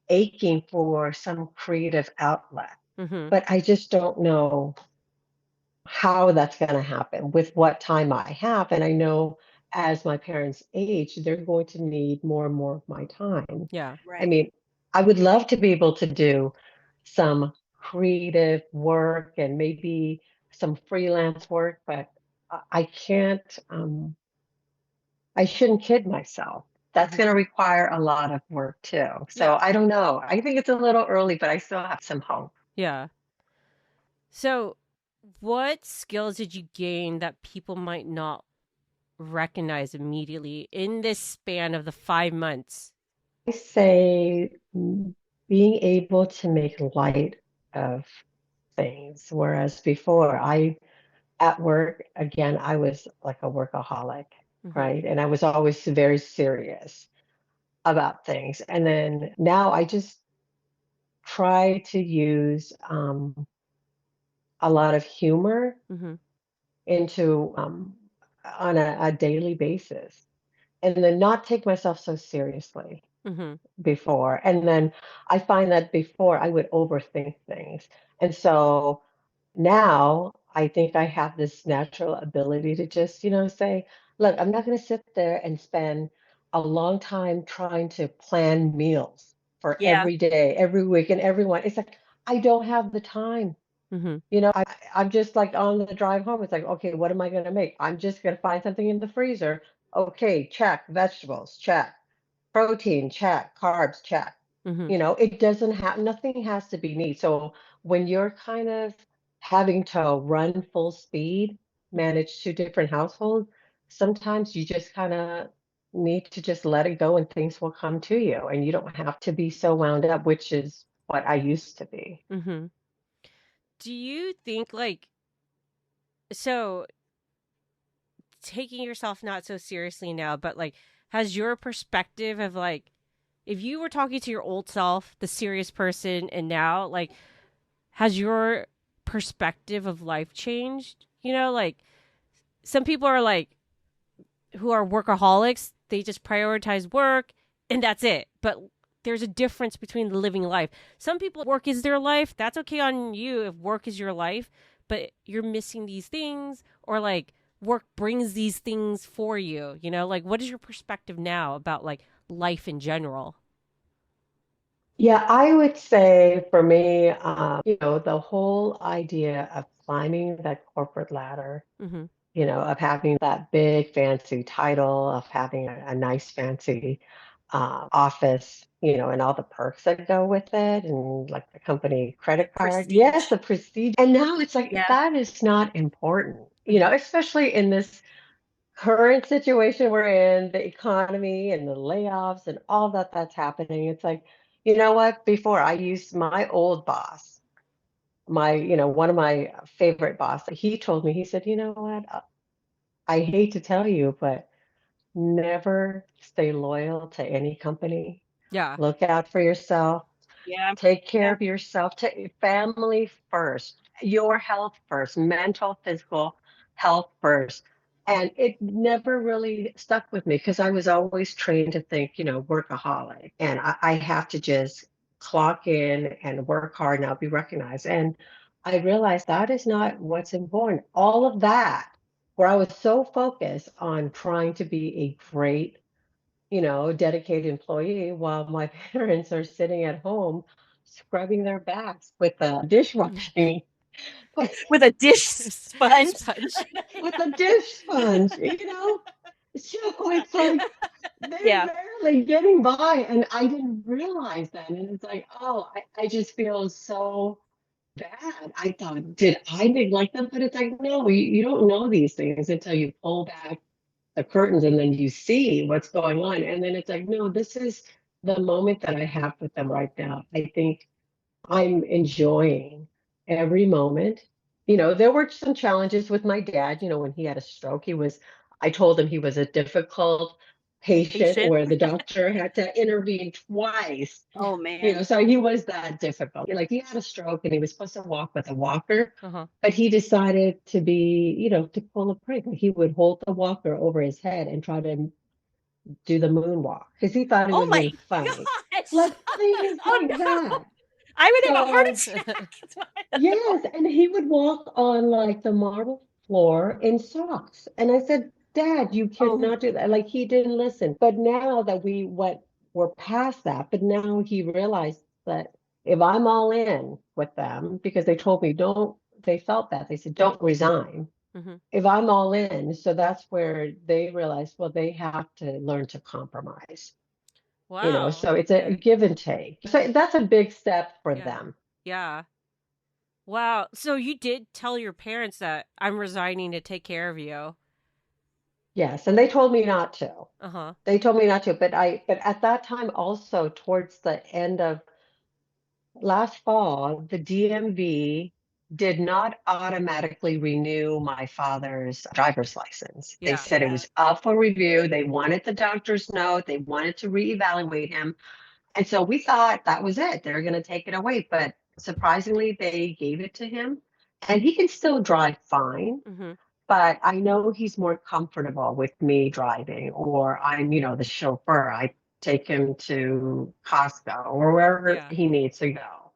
aching for some creative outlet, Mm-hmm. but I just don't know how that's going to happen with what time I have. And I know as my parents age, they're going to need more and more of my time. Yeah. I Right. mean, I would love to be able to do some creative work and maybe some freelance work, but I can't, I shouldn't kid myself. That's Mhm. going to require a lot of work too. So Yeah. I don't know. I think it's a little early, but I still have some hope. Yeah. So, what skills did you gain that people might not recognize immediately in this span of the 5 months? I say being able to make light of things, whereas before at work, again, I was like a workaholic, Mm-hmm. right? And I was always very serious about things. And then now I just try to use a lot of humor Mm-hmm. into on a daily basis, and then not take myself so seriously Mm-hmm. before. And then I find that before I would overthink things. And so now I think I have this natural ability to just, say, look, I'm not going to sit there and spend a long time trying to plan meals for Yeah. every day, every week, and everyone. It's like, I don't have the time. Mm-hmm. I'm just like on the drive home. It's like, okay, what am I going to make? I'm just going to find something in the freezer. Okay, check. Vegetables, check. Protein, check. Carbs, check. Mm-hmm. It doesn't have, nothing has to be neat. So when you're kind of having to run full speed, manage two different households, sometimes you just kind of need to just let it go and things will come to you. And you don't have to be so wound up, which is what I used to be. Mm-hmm. Do you think like so taking yourself not so seriously now, but like has your perspective of like if you were talking to your old self, the serious person, and now like has your perspective of life changed? Like some people are like who are workaholics, they just prioritize work and that's it. But there's a difference between living life. Some people work is their life. That's okay on you if work is your life, but you're missing these things or like work brings these things for you, Like what is your perspective now about like life in general? Yeah, I would say for me, the whole idea of climbing that corporate ladder, Mhm. of having that big fancy title, of having a nice fancy office, and all the perks that go with it, and like the company The credit card. Yes, prestige. the prestige. And now it's like Yeah. that is not important, Mhm. especially in this current situation we're in, the economy and the layoffs and all that's happening. It's like, you know what? Before I used my old boss, one of my favorite boss, he told me, he said, you know what? I hate to tell you, but never stay loyal to any company. Yeah. Look out for yourself. Yeah. Take care Yeah. of yourself. Take family first, your health first, mental, physical health first. And it never really stuck with me because I was always trained to think, workaholic. And I have to just clock in and work hard and I'll be recognized. And I realized that is not what's important. All of that, where I was so focused on trying to be a great dedicated employee while my parents are sitting at home scrubbing their backs with a dishwashing with With a dish sponge. Sponge. with a dish sponge, So it's like they're Yeah. barely getting by, and I didn't realize that. And it's like, oh, I just feel so bad. I thought, did I neglect them? But it's like, no, you don't know these things until you pull back the curtains and then you see what's going on. And then it's like, no, this is the moment that I have with them right now. I think I'm enjoying every moment. There were some challenges with my dad, when he had a stroke. I told him he was a difficult patient Patient. where the doctor had to intervene twice. Oh man. So he was that difficult. Like he had a stroke and he was supposed to walk with a walker, Uh-huh. but he decided to be, to pull a prank. He would hold the walker over his head and try to do the moonwalk because he thought it Oh would my be funny. gosh. Like things Oh like no. that. I would have a heart So attack. That's why I don't know. yes, and he would walk on like the marble floor in socks. And I said, Dad, you Oh, cannot do that. Like he didn't listen. But now that we're past that, but now he realized that if I'm all in with them, because they told me they felt that. They said, don't resign. Mhm. If I'm all in, so that's where they realized, well, they have to learn to compromise, Wow. so it's a Okay. give and take. So that's a big step for Yeah. them. Yeah. Wow. So you did tell your parents that I'm resigning to take care of you. Yes, and they told me not to. Uh-huh. They told me not to, but at that time also towards the end of last fall, the DMV did not automatically renew my father's driver's license. They Yeah. said it was up for review. They wanted the doctor's note. They wanted to reevaluate him. And so we thought that was it. They're going to take it away. But surprisingly, they gave it to him and he can still drive fine. Mhm. But I know he's more comfortable with me driving, or I'm, the chauffeur. I take him to Costco or wherever Yeah. he needs to go.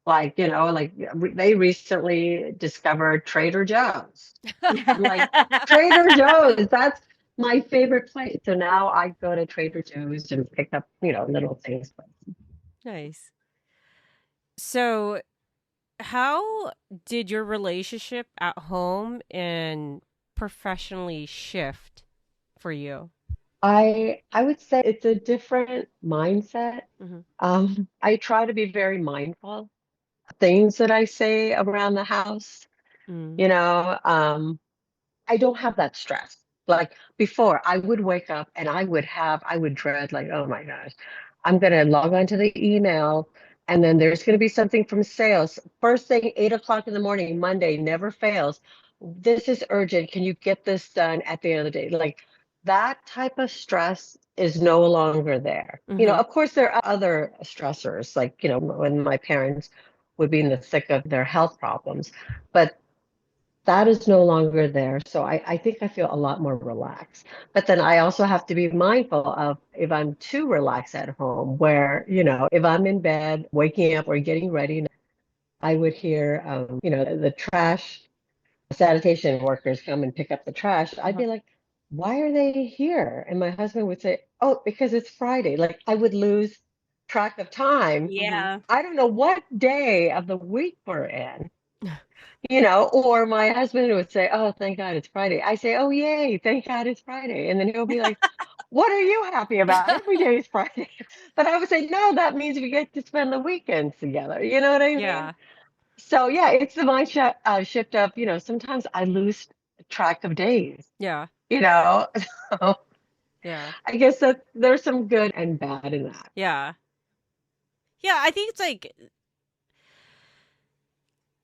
Like, they recently discovered Trader Joe's. I'm like, Trader Joe's, that's my favorite place. So now I go to Trader Joe's and pick up, little things. Nice. So how did your relationship at home and professionally shift for you? I would say it's a different mindset. Mm-hmm. I try to be very mindful of things that I say around the house. Mm. You know, I don't have that stress. Like before, I would wake up and I would dread, like, oh my gosh, I'm going to log on to the email and then there's going to be something from sales. First thing, 8 o'clock in the morning, Monday, never fails. This is urgent. Can you get this done at the end of the day? Like that type of stress is no longer there. Mm-hmm. Of course, there are other stressors, like, when my parents would be in the thick of their health problems. But that is no longer there. So I think I feel a lot more relaxed. But then I also have to be mindful of if I'm too relaxed at home, where, if I'm in bed, waking up or getting ready, I would hear, the trash sanitation workers come and pick up the trash. I'd Uh-huh. be like, why are they here? And my husband would say, oh, because it's Friday. Like I would lose track of time. Mm-hmm. Yeah. I don't know what day of the week we're in. Or my husband would say, oh, thank God it's Friday. I say, oh, yay, thank God it's Friday. And then he'll be like, what are you happy about? Every day is Friday. But I would say, no, that means we get to spend the weekends together. You know what I mean? Yeah. So, yeah, it's the shift of, sometimes I lose track of days, Yeah. you know? So Yeah. I guess that there's some good and bad in that. Yeah. Yeah, I think it's like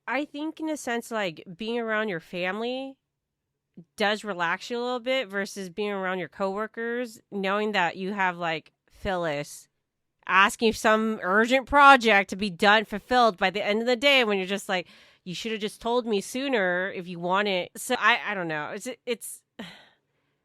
I think in a sense like being around your family does relax you a little bit versus being around your coworkers, knowing that you have like Phyllis asking some urgent project to be done fulfilled by the end of the day when you're just like you should have just told me sooner if you want it. So I don't know. It's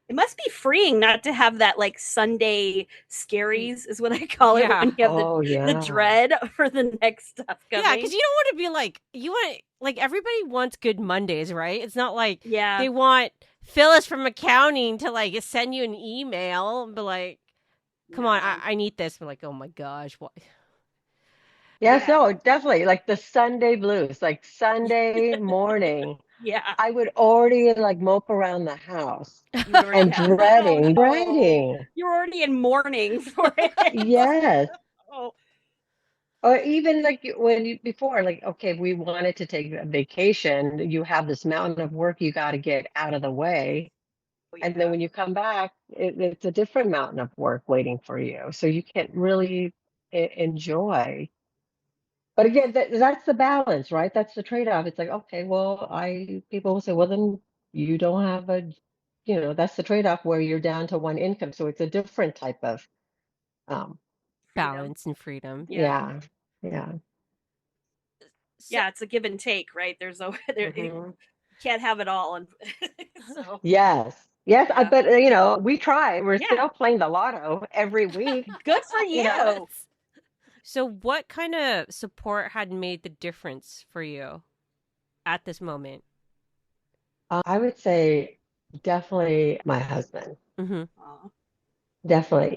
It must be freeing not to have that like Sunday scaries is what I call it Yeah. when you have Oh, the yeah. dread for the next stuff Yeah, coming. because you don't want to be like you want like everybody wants good Mondays, right? It's not like Yeah. they want Phyllis from accounting to like send you an email and be like, "Come on, No. I need this." But like, oh my gosh, what? Yes, Yeah. no, definitely. Like the Sunday blues, like Sunday morning. Yeah. I would already like mope around the house You would already and have oh no. dreading. You're already in mourning for it. Yes. Oh, Or even like before, like, okay, we wanted to take a vacation. You have this mountain of work you got to get out of the way. And then yeah. when you come back, it's a different mountain of work waiting for you. So you can't really enjoy. But again, that's the balance, right? That's the trade-off. It's like, okay, well, people will say, well, then you don't have that's the trade-off where you're down to one income. So it's a different type of, um, Freedom. Balance and freedom. Yeah. yeah, yeah. So, Yeah, it's a give and take, right? You Mhm. can't have it all and so Yes, yes. yeah. But we try. We're Yeah. still playing the lotto every week. Good for You know, you. so what kind of support had made the difference for you at this moment? I would say definitely my husband. Mm-hmm. Aw. Definitely.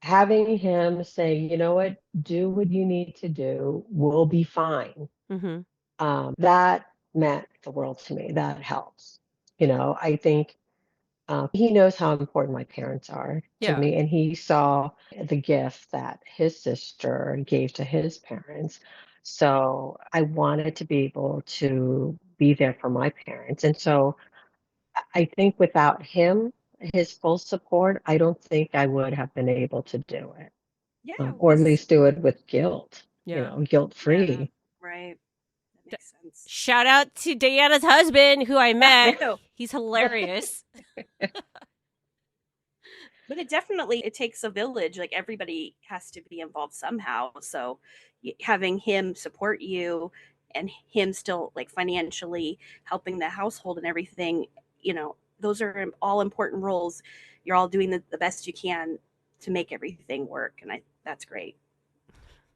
Having him say, you know what, do what you need to do, we'll be fine. Mm-hmm. That meant the world to me. That helps. I think he knows how important my parents are to Yeah. me, and he saw the gift that his sister gave to his parents. So I wanted to be able to be there for my parents. And so I think without him, his full support, I don't think I would have been able to do it, Yeah, or at least do it with guilt, Yeah. guilt yeah, free. right. That makes sense. Shout out to Diana's husband who I met. know. He's hilarious. But it takes a village. Like everybody has to be involved somehow. So having him support you and him still like financially helping the household and everything, those are all important roles. You're all doing the best you can to make everything work. And that's great.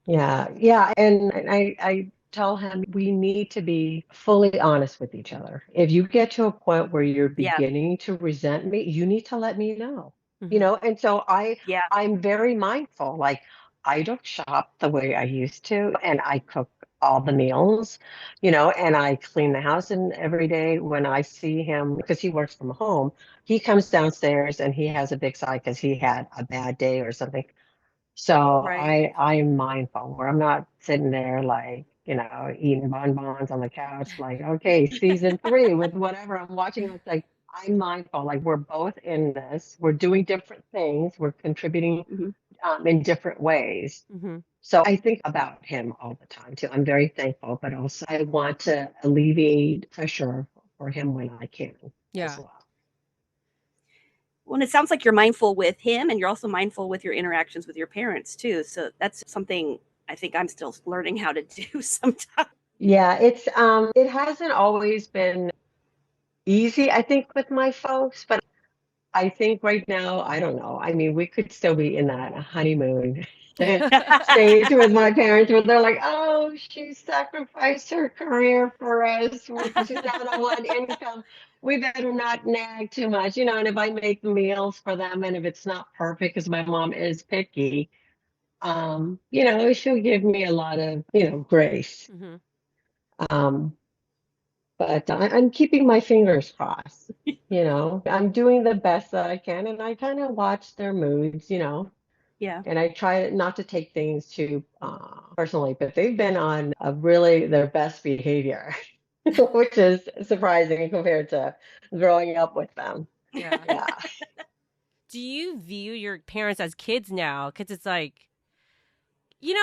Yeah, yeah. And I tell him we need to be fully honest with each other. If you get to a point where you're Yeah. beginning to resent me, you need to let me know. Mhm. And so Yeah. I'm very mindful. Like I don't shop the way I used to, and I cook all the meals, and I clean the house. And every day when I see him, because he works from home, he comes downstairs and he has a big sigh because he had a bad day or something. So Right. I'm mindful where I'm not sitting there like, eating bonbons on the couch, like, okay, season three with whatever I'm watching. It's like I'm mindful, like we're both in this, we're doing different things, we're contributing Hmm. in different ways. Mm-hmm. So I think about him all the time too. I'm very thankful, but also I want to alleviate pressure for him when I can as Yeah. well. Well, and it sounds like you're mindful with him and you're also mindful with your interactions with your parents too. So that's something I think I'm still learning how to do sometimes. Yeah, it hasn't always been easy, I think, with my folks, but I think right now, I don't know. I mean, we could still be in that honeymoon stage with my parents where they're like, oh, she sacrificed her career for us. She's not on one income. We better not nag too much, and if I make meals for them and if it's not perfect, because my mom is picky, she'll give me a lot of, grace. Mm-hmm. Um, but I'm keeping my fingers crossed. I'm doing the best that I can, and I kind of watch their moods, Yeah. and I try not to take things too personally, but they've been on a really their best behavior, which is surprising compared to growing up with them. Yeah. Yeah. Do you view your parents as kids now? Because it's like,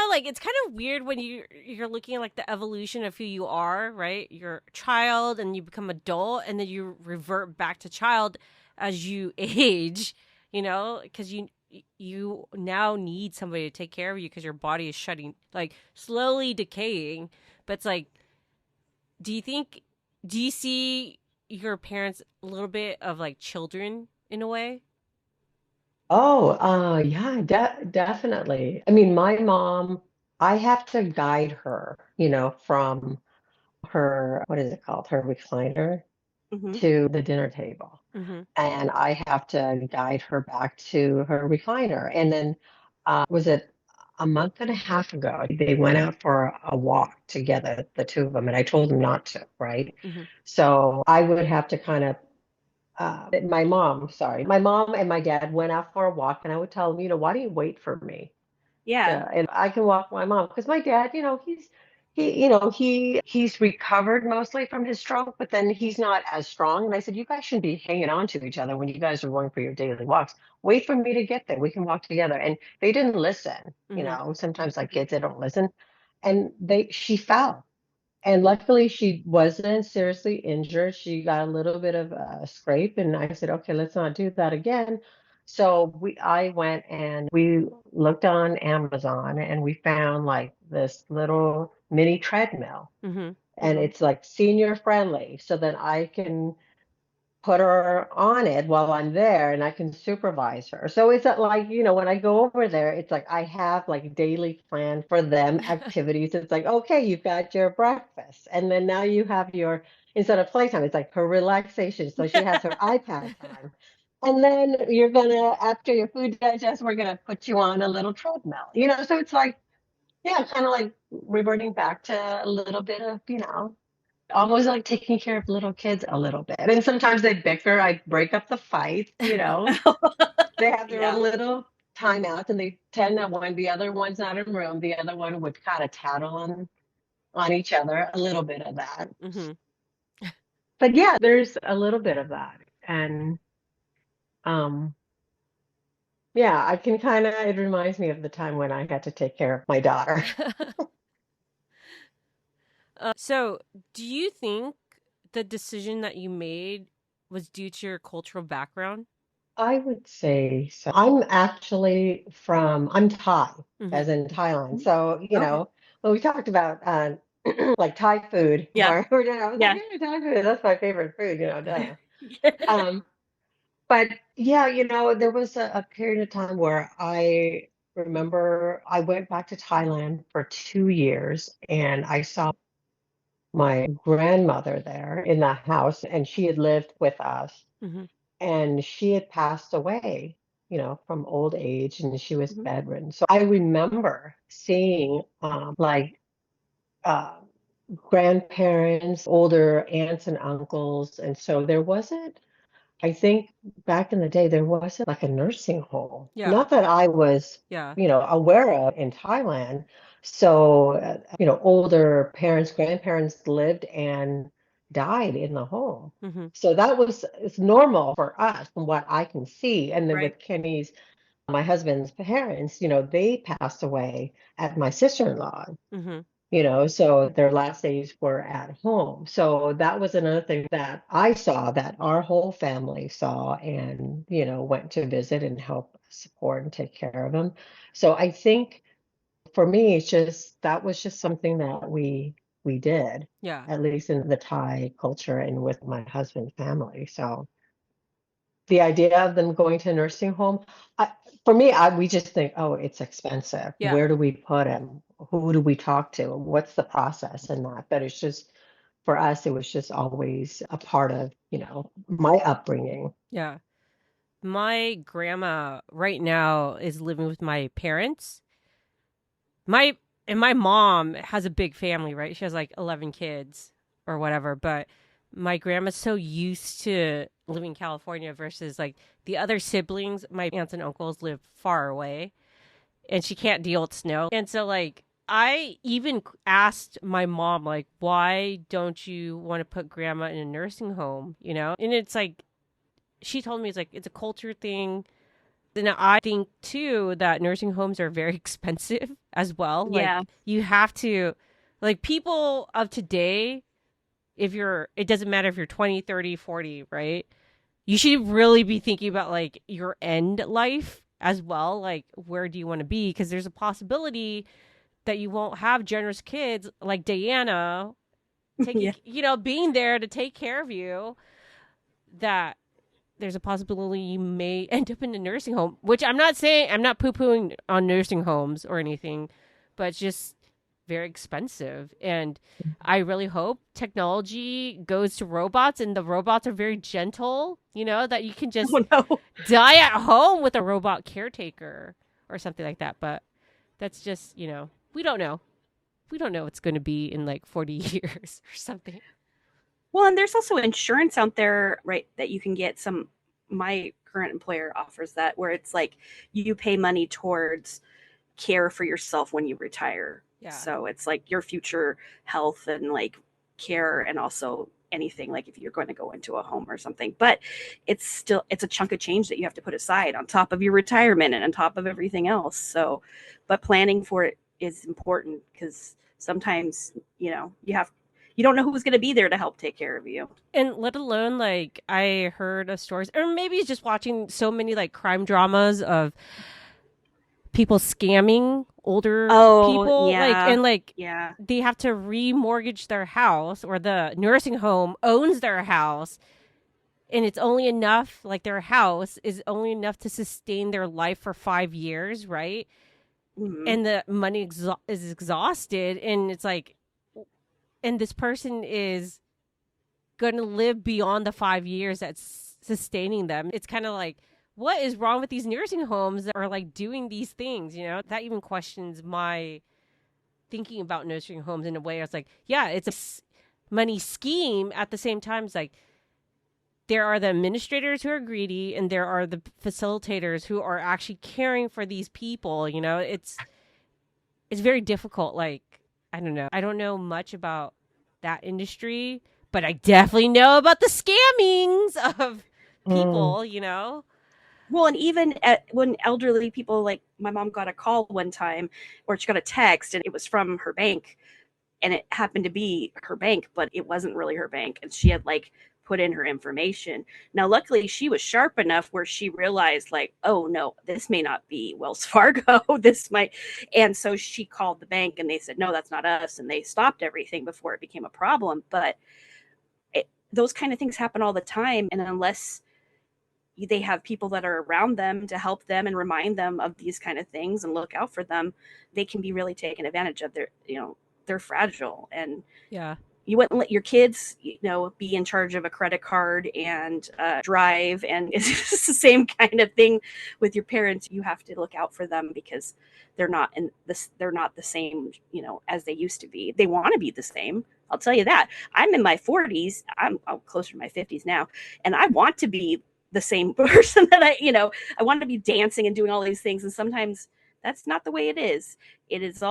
like it's kind of weird when you're looking at like the evolution of who you are, right? You're a child and you become adult, and then you revert back to child as you age. Because you now need somebody to take care of you because your body is shutting, like slowly decaying. But it's like, do you think, do you see your parents a little bit of like children in a way? Oh, yeah, definitely. I mean, my mom, I have to guide her, from her, what is it called? Her recliner Hmm. to the dinner table. Mm-hmm. And I have to guide her back to her recliner. And then, was it a month and a half ago? They went out for a walk together, the two of them, and I told them not to, right? Mm-hmm. So I would have to kind of, my mom and my dad went out for a walk, and I would tell them, why do you wait for me? Yeah. And I can walk my mom because my dad, he's recovered mostly from his stroke, but then he's not as strong. And I said, you guys shouldn't be hanging on to each other when you guys are going for your daily walks. Wait for me to get there. We can walk together. And they didn't listen. Mm-hmm. Sometimes like kids, they don't listen. And she fell. And luckily, she wasn't seriously injured. She got a little bit of a scrape, and I said, "Okay, let's not do that again." So I went and we looked on Amazon, and we found like this little mini treadmill, Mm-hmm. and it's like senior friendly, so that I can put her on it while I'm there and I can supervise her. So it's not like, when I go over there, it's like I have like daily plan for them activities. It's like, okay, you've got your breakfast. And then now you have instead of playtime, it's like her relaxation. So she has her iPad time. And then after your food digest, we're gonna put you on a little treadmill. So it's like, yeah, kind of like reverting back to a little bit of, almost like taking care of little kids a little bit. And sometimes they bicker. I break up the fight. They have their Yeah. own little timeouts and they tend that when the other one's not in room, the other one would kind of tattle on each other, a little bit of that. Mm-hmm. But yeah, there's a little bit of that. And um yeah, I can it reminds me of the time when I had to take care of my daughter. So, do you think the decision that you made was due to your cultural background? I would say so. I'm Thai, Mm-hmm. as in Thailand. So, Okay. when we talked about like Thai food, Yeah. I was like, Yeah. yeah, Thai food, that's my favorite food, duh. Um, but yeah, there was a period of time where I remember I went back to Thailand for 2 years and I saw my grandmother there in the house and she had lived with us Mm-hmm. and she had passed away. from old age, and she was Mhm. bedridden. So I remember seeing like uh, grandparents, older aunts and uncles, and so there wasn't. I think back in the day, there wasn't like a nursing home. Yeah. Not that I was, Yeah. aware of in Thailand. So, older parents, grandparents lived and died in the home. Mm-hmm. So it's normal for us from what I can see. And then Right. with Kenny's, my husband's parents, they passed away at my sister-in-law, Mm-hmm. so their last days were at home. So that was another thing that I saw, that our whole family saw, and, went to visit and help support and take care of them. So I think for me, that was just something that we did, Yeah. at least in the Thai culture and with my husband's family. So the idea of them going to a nursing home, for me, we just think, oh, it's expensive. Yeah. Where do we put him? Who do we talk to? What's the process and that? But it's just, for us, it was just always a part of, my upbringing. Yeah. My grandma right now is living with my parents. My mom has a big family, right? She has like 11 kids or whatever, but my grandma's so used to living in California versus like the other siblings, my aunts and uncles live far away and she can't deal with snow. And so like I even asked my mom like why don't you want to put grandma in a nursing home, you know? And it's like she told me it's like it's a culture thing. And I think too that nursing homes are very expensive as well. Like Yeah. you have to, like people of today, it doesn't matter if you're 20, 30, 40, right? You should really be thinking about like your end life as well. Like where do you want to be? Because there's a possibility that you won't have generous kids like Diana taking, Yeah. being there to take care of you, that there's a possibility you may end up in a nursing home, which I'm not saying, I'm not poo pooing on nursing homes or anything, but it's just very expensive. And I really hope technology goes to robots and the robots are very gentle, that you can just Oh no. die at home with a robot caretaker or something like that. But that's just, we don't know. We don't know what's going to be in like 40 years or something. Well, and there's also insurance out there, right, that you can get. My current employer offers that, where it's like you pay money towards care for yourself when you retire. Yeah. So it's like your future health and like care, and also anything like if you're going to go into a home or something. But it's a chunk of change that you have to put aside on top of your retirement and on top of everything else. So, but planning for it is important, because sometimes, you don't know who's going to be there to help take care of you. And let alone like I heard of stories, or maybe it's just watching so many like crime dramas of people scamming older people, like, Yeah. and like Yeah. they have to remortgage their house, or the nursing home owns their house, and it's only enough, like their house is only enough to sustain their life for 5 years, right? Mm-hmm. And the money is exhausted, and it's like, and this person is going to live beyond the 5 years that's sustaining them. It's kind of like, what is wrong with these nursing homes that are like doing these things? That even questions my thinking about nursing homes in a way. I was like, yeah, it's a money scheme. At the same time, it's like there are the administrators who are greedy, and there are the facilitators who are actually caring for these people. It's very difficult. Like, I don't know. I don't know much about that industry, but I definitely know about the scammings of people, Well, and even when elderly people, like my mom got a call one time, or she got a text, and it was from her bank, and it happened to be her bank, but it wasn't really her bank, and she had like put in her information. Now, luckily, she was sharp enough where she realized, like, oh no, this may not be Wells Fargo. This might, and so she called the bank, and they said, no, that's not us, and they stopped everything before it became a problem. But those kind of things happen all the time, and unless they have people that are around them to help them and remind them of these kind of things and look out for them, they can be really taken advantage of. They're fragile. And yeah, you wouldn't let your kids, be in charge of a credit card and drive, and it's just the same kind of thing with your parents. You have to look out for them because they're not the same, as they used to be. They want to be the same. I'll tell you that. I'm in my 40s. I'm closer to my 50s now, and I want to be the same person that I want to be dancing and doing all these things, and sometimes that's not the way it is. It is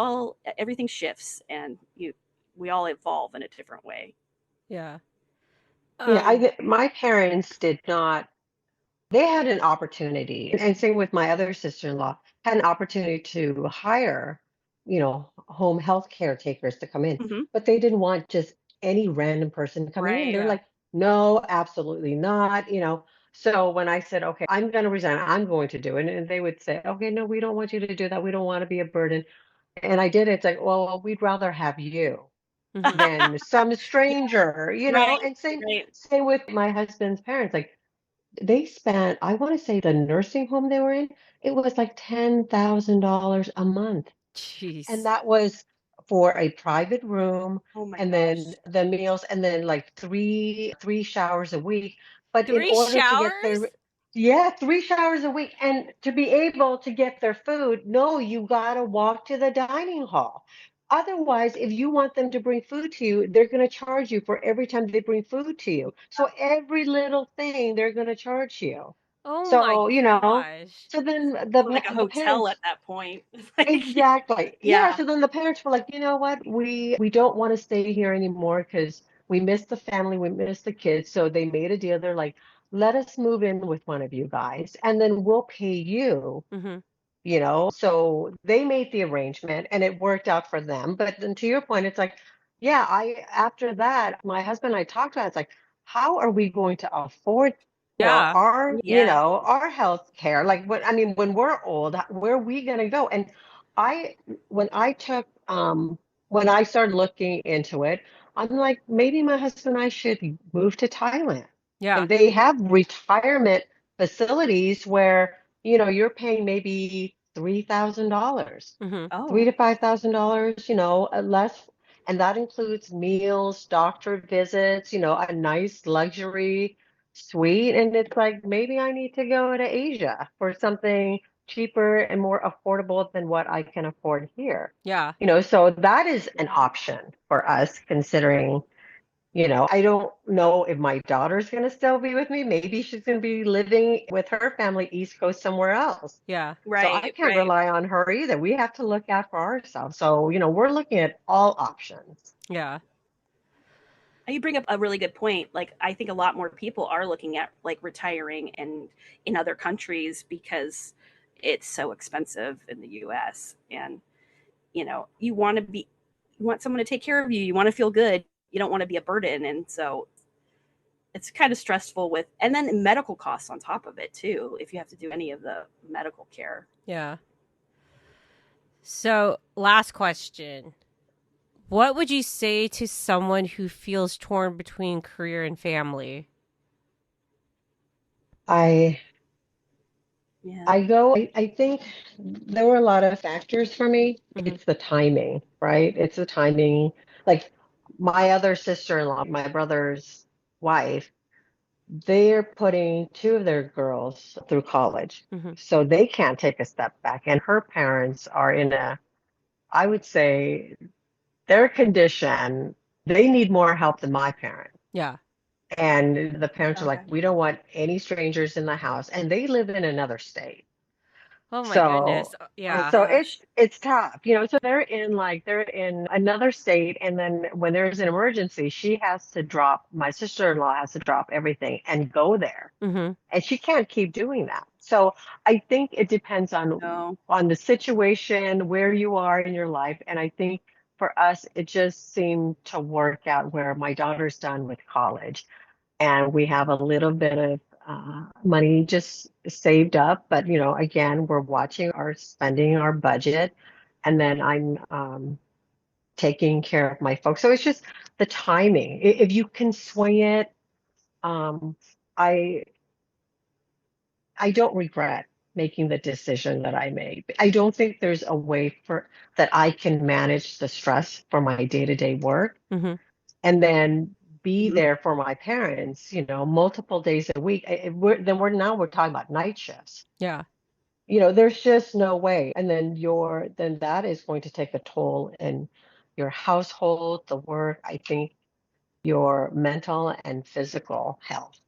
everything shifts, and we all evolve in a different way. Yeah. Yeah, Um, my parents did not. They had an opportunity, and same with my other sister-in-law, had an opportunity to hire, home health caretakers to come in, Mm-hmm. but they didn't want just any random person coming in. Right. They're yeah. like, no, absolutely not. So when I said, okay, I'm going to resign, I'm going to do it, and they would say, okay, no, we don't want you to do that. We don't want to be a burden. And I did it. It's like, well, we'd rather have you Hmm. than some Yeah. stranger, Right. and same Right. same with my husband's parents. Like they spent, I want to say the nursing home they were in, it was like $10,000 a month. And Jeez. that was for a private room Oh my and then gosh. the meals and then like three showers a week. But in Three order to get showers? their, yeah, 3 showers a week. And to be able to get their food, no, you gotta walk to the dining hall. Otherwise, if you want them to bring food to you, they're going to charge you for every time they bring food to you. So every little thing they're going to charge you. Oh my So, gosh. so then So like a the hotel parents. at that point. Like, Exactly. Yeah. yeah. So then the parents were like, you know what? We don't want to stay here anymore because we miss the family, we miss the kids. So they made a deal. They're like, let us move in with one of you guys, and then we'll pay you. Hmm. So they made the arrangement, and it worked out for them. But then to your point, it's like, yeah, I after that, my husband and I talked about it. It's like, how are we going to afford for Yeah. Yeah. our health care? Like when we're old, where are we gonna go? And I when I took when I started looking into it, I'm like, maybe my husband and I should move to Thailand. Yeah. And they have retirement facilities where you're paying maybe $3,000, Hmm. three Oh. to $5,000, less, and that includes meals, doctor visits, a nice luxury suite. And it's like maybe I need to go to Asia for something cheaper and more affordable than what I can afford here. Yeah. So that is an Yeah. option for us considering I don't know if my daughter's going to still be with me. Maybe she's going to be living with her family East Coast somewhere else. Yeah. So I Right. can't Right. rely on her either. We have to look out for ourselves. So, we're looking at all options. Yeah. You bring up a really good point. Like, I think a lot more people are looking at like retiring and in other countries because it's so expensive in the US. And you want someone to take care of you. You want to feel good. You don't want to be a burden. And so it's kind of stressful and then medical costs on top of it too, if you have to do any of the medical care. Yeah. So, last question. What would you say to someone who feels torn between career and family? I Yeah. I think there were a lot of factors for me. Hmm. It's the timing, right? It's the timing. Like my other sister-in-law, my brother's wife, they're putting two of their girls through college. Hmm. So they can't take a step back. And her parents are I would say, their condition, they need more help than my parents. Yeah. And the parents are like, Okay. we don't want any strangers in the house. And they live in another state. Oh my So goodness. Oh Yeah. so gosh. it's tough, so they're in another state, and then when there's an emergency, my sister-in-law has to drop everything and go there. Hmm. And she can't keep doing that. So I think it depends No. on the situation, where you are in your life. And I think for us, it just seemed to work out where my daughter's done with college and we have a little bit of money just saved up. But, again, we're watching our spending, our budget, and then I'm taking care of my folks. So it's just the timing. If you can swing it, um, I I don't regret making the decision that I made. I don't think there's a way for that I can manage the stress for my day-to-day work Hmm. and then be Mhm. there for my parents, multiple days a week. We're talking about night shifts. Yeah. There's just no way. And then that is going to take a toll in your household, the work, I think your mental and physical health.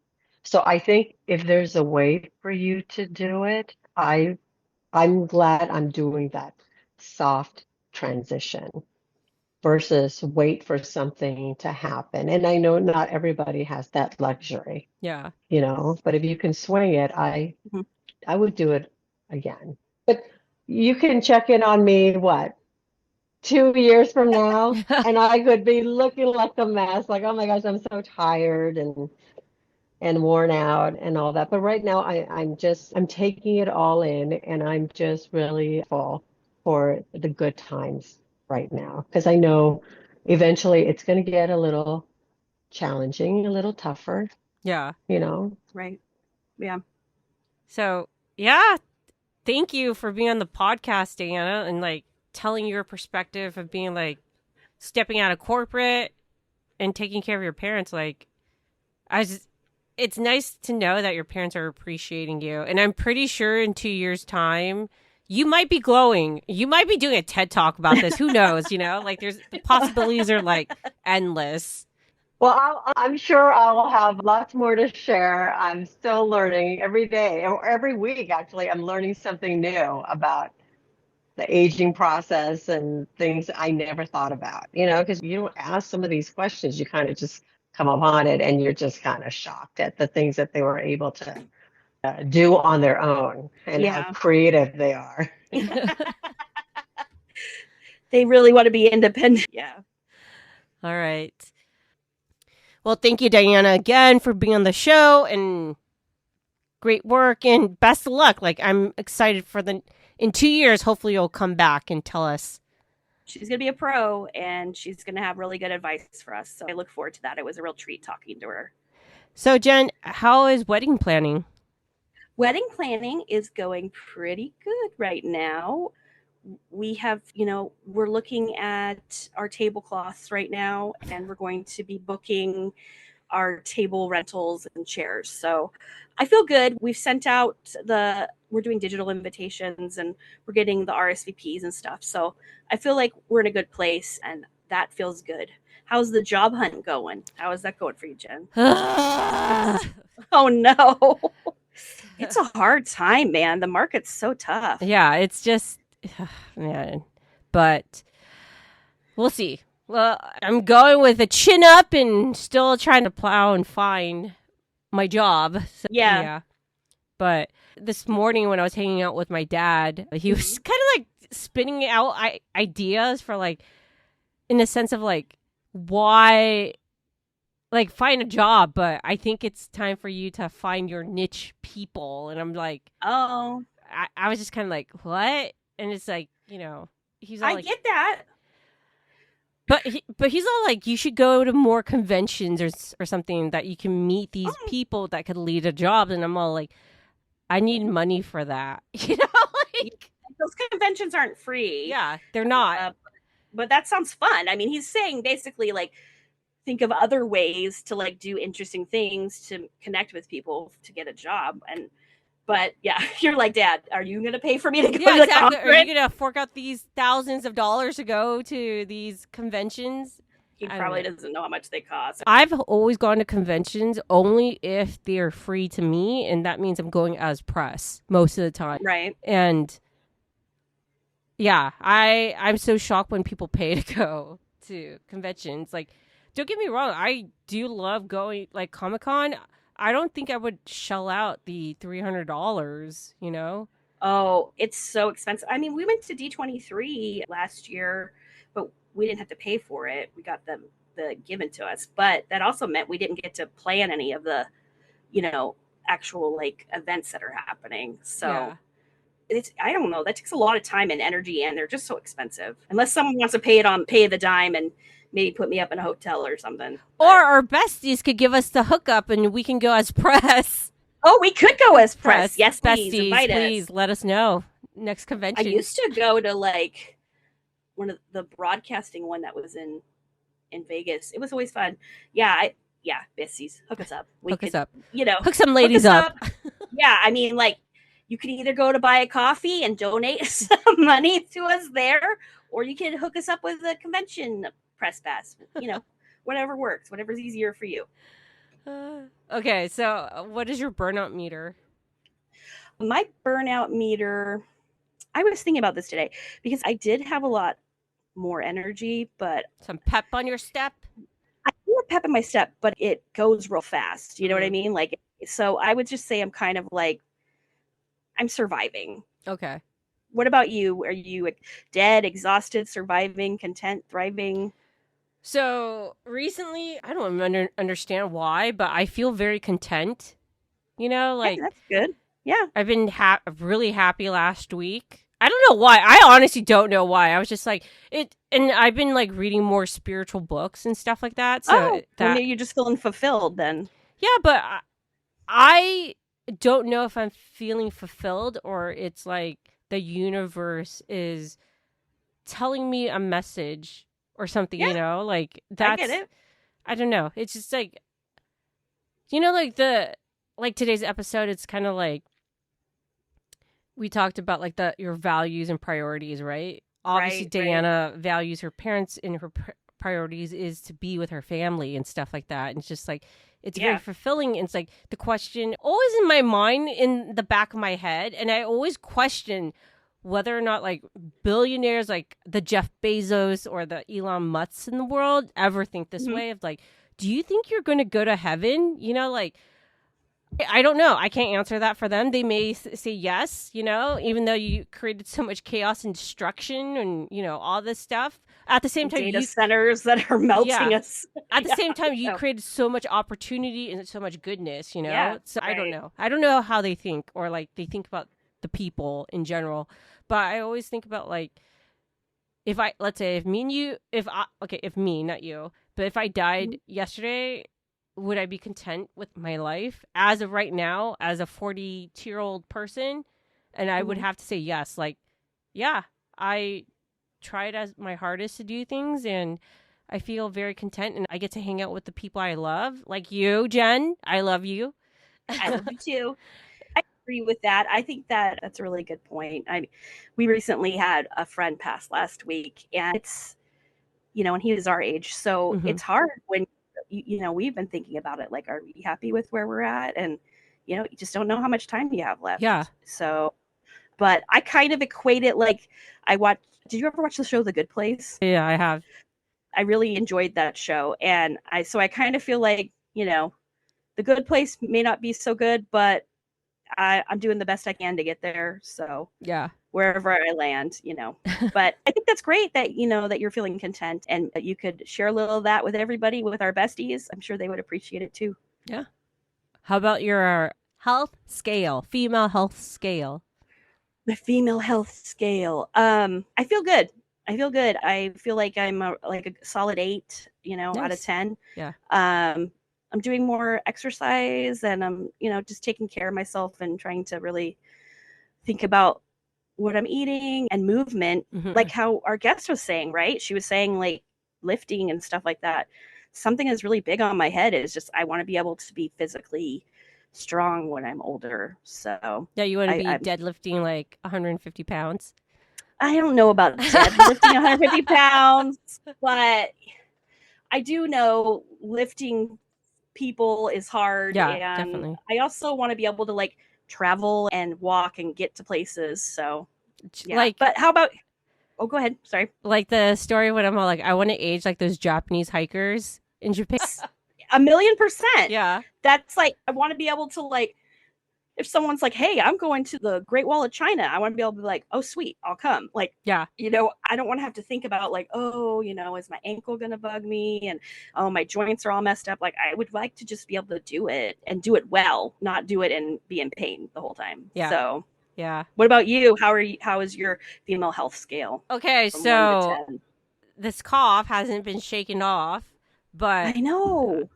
So I think if there's a way for you to do it, I'm glad I'm doing that soft transition versus wait for something to happen. And I know not everybody has that luxury, Yeah. but if you can swing it, Mhm. I would do it again. But you can check in on me, what, 2 years from now, and I could be looking like a mess, like, oh my gosh, I'm so tired and worn out and all that. But right now, I'm taking it all in, and I'm just really full for the good times right now because I know eventually it's going to get a little challenging, a little tougher, Yeah. Right. Yeah. So, yeah, thank you for being on the podcast, Diana, and like telling your perspective of being like stepping out of corporate and taking care of your parents. Like, it's nice to know that your parents are appreciating you. And I'm pretty sure in 2 years' time, you might be glowing. You might be doing a TED talk about this. Who knows? Like the possibilities are like endless. Well, I'm sure I'll have lots more to share. I'm still learning every day, or every week, actually. I'm learning something new about the aging process and things I never thought about, because you don't ask some of these questions, you kind of just come upon it and you're just kind of shocked at the things that they were able to do on their own and how Yeah. creative they are. They really want to be independent. Yeah. All right. Well, thank you, Diana, again for being on the show and great work and best of luck. Like, I'm excited for in 2 years, hopefully you'll come back and tell us. She's going to be a pro and she's going to have really good advice for us. So I look forward to that. It was a real treat talking to her. So, Jen, how is wedding planning? Wedding planning is going pretty good right now. We have, we're looking at our tablecloths right now, and we're going to be booking our table rentals and chairs. So I feel good. We've sent out we're doing digital invitations and we're getting the RSVPs and stuff. So I feel like we're in a good place and that feels good. How's the job hunt going? How is that going for you, Jen? Oh no. It's a hard time, man. The market's so tough. Yeah, it's just, man. But we'll see. Well, I'm going with a chin up and still trying to plow and find my job. So, yeah. But this morning when I was hanging out with my dad, he was kind of like spinning out ideas for like, in the sense of like, why, like, find a job. But I think it's time for you to find your niche people. And I'm like, oh, I was just kind of like, what? And it's like, he's all I like, get that. But he's all like, you should go to more conventions or something that you can meet these people that could lead a job. And I'm all like, I need money for that. Like, those conventions aren't free. Yeah, they're not. But that sounds fun. I mean, he's saying basically like, think of other ways to like do interesting things to connect with people to get a job. But yeah, you're like, Dad, are you going to pay for me to go to the exactly. conference? Are you going to fork out these thousands of dollars to go to these conventions? He probably doesn't know how much they cost. I've always gone to conventions only if they're free to me, and that means I'm going as press most of the time. Right. And yeah, I'm so shocked when people pay to go to conventions. Like, don't get me wrong, I do love going, like, Comic-Con. I don't think I would shell out the $300, Oh, it's so expensive. I mean, we went to D23 last year, but we didn't have to pay for it. We got the given to us. But that also meant we didn't get to plan any of the, actual like events that are happening. So I don't know. That takes a lot of time and energy, and they're just so expensive. Unless someone wants to pay the dime and maybe put me up in a hotel or something. Or our besties could give us the hookup and we can go as press. Oh, we could go as press. Yes, besties, please. Invite please us. let us know. Next convention. I used to go to like one of the broadcasting one that was in in Vegas. It was always fun. Yeah, Bissies, hook us up. Hook us up. Hook some ladies up. Yeah, I mean, like, you can either go to buy a coffee and donate some money to us there, or you can hook us up with a convention press pass. Whatever works, whatever's easier for you. Okay, so what is your burnout meter? My burnout meter, I was thinking about this today because I did have a lot more energy, but some pep on your step. I do have pep in my step, but it goes real fast. You know what I mean? Like, so I would just say I'm kind of like, I'm surviving. Okay. What about you? Are you dead, exhausted, surviving, content, thriving? So recently, I don't understand why, but I feel very content. Like, that's good. Yeah. I've been really happy last week. I don't know why. I honestly don't know why. I was just like it, and I've been like reading more spiritual books and stuff like that. So maybe you're just feeling fulfilled then. Yeah, but I don't know if I'm feeling fulfilled or it's like the universe is telling me a message or something. Like that's. I get it. I don't know. It's just like, like today's episode. It's kind of like. We talked about like your values and priorities, right? Obviously, Diana values her parents and her priorities is to be with her family and stuff like that. And it's just like, it's very fulfilling. And it's like the question always in my mind, in the back of my head. And I always question whether or not like billionaires like the Jeff Bezos or the Elon Musks in the world ever think this way of like, do you think you're going to go to heaven? Like, I don't know. I can't answer that for them. They may say yes, even though you created so much chaos and destruction and, all this stuff. At the same time, data centers that are melting us. At the same time, you created so much opportunity and so much goodness, So I don't know. I don't know how they think or like they think about the people in general. But I always think about like, let's say if me, not you, but if I died yesterday, would I be content with my life as of right now, as a 42-year-old person? And I would have to say yes. Like, yeah, I tried as my hardest to do things and I feel very content and I get to hang out with the people I love. Like you, Jen. I love you. I love you too. I agree with that. I think that's a really good point. We recently had a friend pass last week and it's, and he was our age. So it's hard when we've been thinking about it. Like, are we happy with where we're at? And, you just don't know how much time you have left. Yeah. So, but I kind of equate it like did you ever watch the show The Good Place? Yeah, I have. I really enjoyed that show. And I kind of feel like, The Good Place may not be so good, but I'm doing the best I can to get there. So yeah, wherever I land, but I think that's great that, that you're feeling content and that you could share a little of that with everybody, with our besties. I'm sure they would appreciate it too. Yeah. How about your health scale, female health scale? The female health scale. I feel good. I feel like I'm a solid 8, nice. Out of 10. Yeah. I'm doing more exercise and I'm, just taking care of myself and trying to really think about what I'm eating and movement, like how our guest was saying, right? She was saying like lifting and stuff like that. Something that's really big on my head is just, I want to be able to be physically strong when I'm older. So yeah, you want to be deadlifting like 150 pounds? I don't know about deadlifting 150 pounds, but I do know lifting people is hard. Yeah, and definitely. I also want to be able to like travel and walk and get to places. So yeah. Like, but how about, go ahead. Sorry. Like the story when I'm all like, I want to age like those Japanese hikers in Japan. 1,000,000%. Yeah. That's like, I want to be able to like, if someone's like, hey, I'm going to the Great Wall of China, I want to be able to be like, oh, sweet, I'll come. Like, yeah, I don't want to have to think about like, oh, is my ankle going to bug me? And, oh, my joints are all messed up. Like, I would like to just be able to do it and do it well, not do it and be in pain the whole time. Yeah. So, yeah. What about you? How is your female health scale? Okay, so this cough hasn't been shaken off, but I know.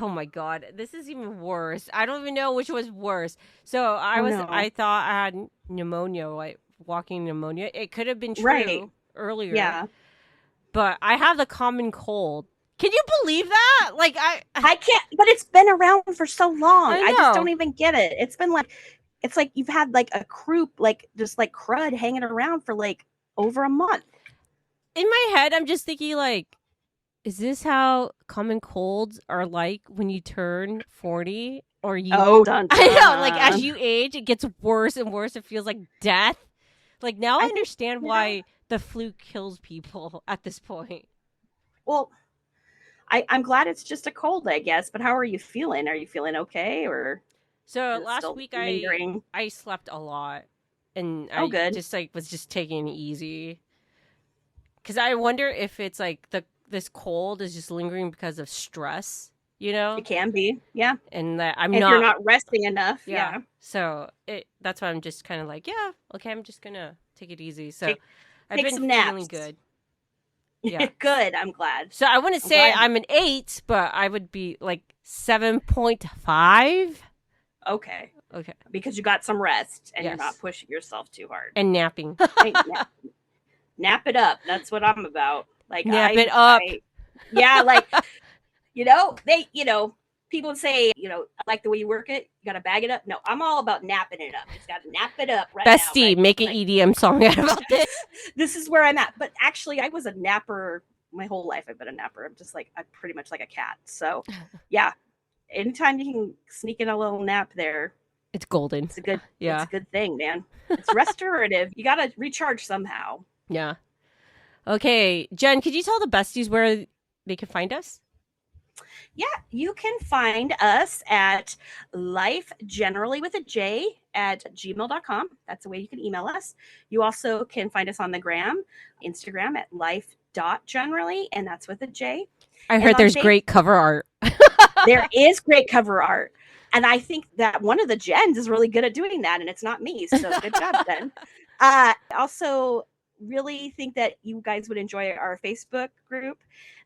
Oh my god, this is even worse. I don't even know which was worse. So I thought I had pneumonia, like walking pneumonia. It could have been true earlier. Yeah. but I have the common cold. Can you believe that? Like I can't, but it's been around for so long. I I just know. don't even get it. It's been like, it's like you've had like a croup, like just like crud hanging around for like over a month. In my head, I'm just thinking like, is this how common colds are like when you turn 40 or you? Oh, dun, I know, dun. like as you age, it gets worse and worse. It feels like death. Like now I I think, understand you why the flu kills people at this point. Well, I'm glad it's just a cold, I guess. But how are you feeling? Are you feeling okay, or So is it last still week lingering? I slept a lot, and Oh, I good. just like was just taking it easy. Because I wonder if it's like this cold is just lingering because of stress, you know, It can be, yeah. and that I'm If not. you're not resting enough, Yeah. yeah. So that's why I'm just kind of like, yeah, okay, I'm just gonna take it easy. So I've Take been some feeling naps. good. Yeah. Good. I'm glad. So I wouldn't I'm say glad. I'm an 8, but I would be like 7.5. Okay, Okay. because you got some rest and you're Yes. not pushing yourself too hard. And napping. Hey, nap it up. That's what I'm about. Like Nap it up. Yeah, like people say, I like the way you work it. You got to bag it up. No, I'm all about napping it up. Just got to nap it up right Bestie, now. make an EDM song out about this. This is where I'm at. But actually, I was a napper my whole life. I've been a napper. I'm pretty much like a cat. So, yeah, anytime you can sneak in a little nap there, It's golden. it's a good, Yeah. it's a good thing, man. It's restorative. You got to recharge somehow. Yeah. Okay, Jen, could you tell the besties where they can find us? Yeah, you can find us at lifegenerally with a J at gmail.com. That's the way you can email us. You also can find us on the Instagram at life.generally, and that's with a J. I heard there's great cover art. There is great cover art. And I think that one of the Jens is really good at doing that, and it's not me. So good job, Jen. Also, really think that you guys would enjoy our Facebook group,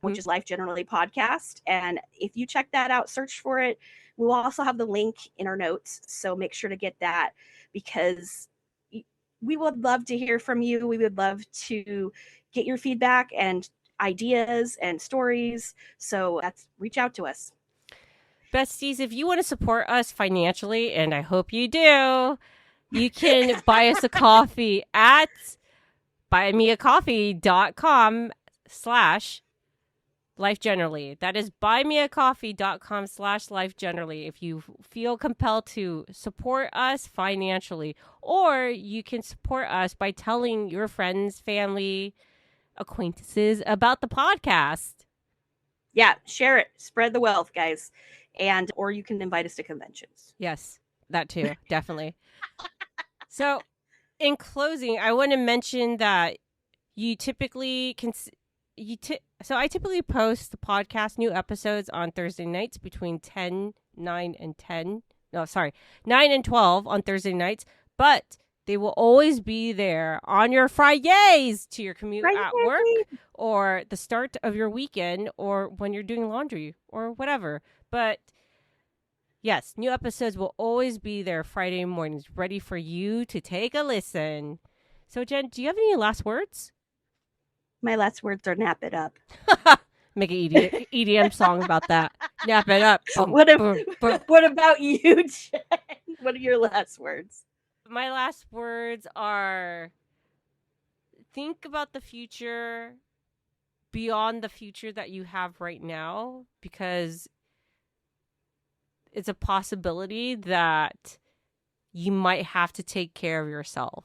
which is Life Generally Podcast. And if you check that out, search for it. We'll also have the link in our notes. So make sure to get that, because we would love to hear from you. We would love to get your feedback and ideas and stories. So reach out to us. Besties, if you want to support us financially, and I hope you do, you can buy us a coffee at buymeacoffee.com/lifegenerally. That is buymeacoffee.com/lifegenerally if you feel compelled to support us financially. Or you can support us by telling your friends, family, acquaintances about the podcast. Yeah, share it. Spread the wealth, guys. Or you can invite us to conventions. Yes, that too. Definitely. So, in closing, I want to mention that you typically so I typically post the podcast new episodes on Thursday nights between 9 and 12 on Thursday nights, but they will always be there on your Fridays to your commute at work or the start of your weekend or when you're doing laundry or whatever. But yes, new episodes will always be there Friday mornings, ready for you to take a listen. So, Jen, do you have any last words? My last words are nap it up. Make an EDM song about that. Nap it up. Boom, What about you, Jen? What are your last words? My last words are think about the future beyond the future that you have right now, because it's a possibility that you might have to take care of yourself.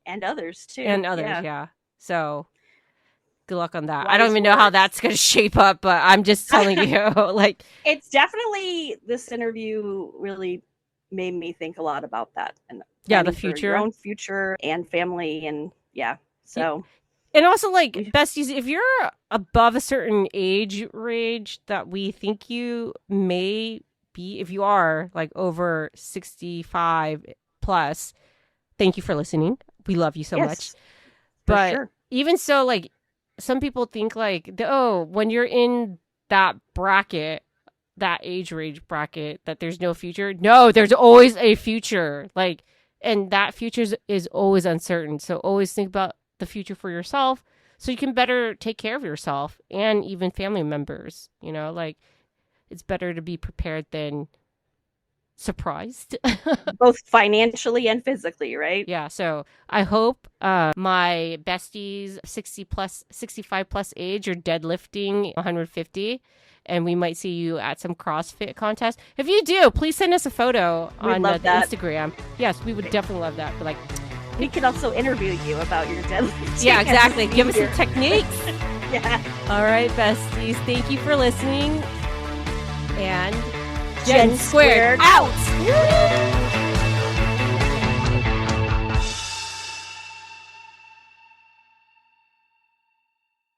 And others, too. Yeah. So good luck on that. Wise I don't even know how words. that's going to shape up, but I'm just telling you, like, It's definitely, this interview really made me think a lot about that. And yeah, the planning for future. your own future and family. And yeah, so. And also, like, besties, if you're above a certain age range that we think you may be, if you are like over 65 plus, thank you for listening. We love you so much. But sure. even so, like, some people think like, when you're in that bracket, that age range bracket, that there's no future. No, there's always a future. Like, and that future is always uncertain. So always think about the future for yourself so you can better take care of yourself and even family members. Like, it's better to be prepared than surprised. Both financially and physically, right? Yeah, so I hope my besties 65 plus age are deadlifting 150, and we might see you at some CrossFit contest. If you do, please send us a photo on the Instagram. Yes, we would definitely love that. But we could also interview you about your deadlifting. Yeah, exactly. Give us some techniques. Yeah. All right, besties. Thank you for listening. And Gen Squared out. Woo!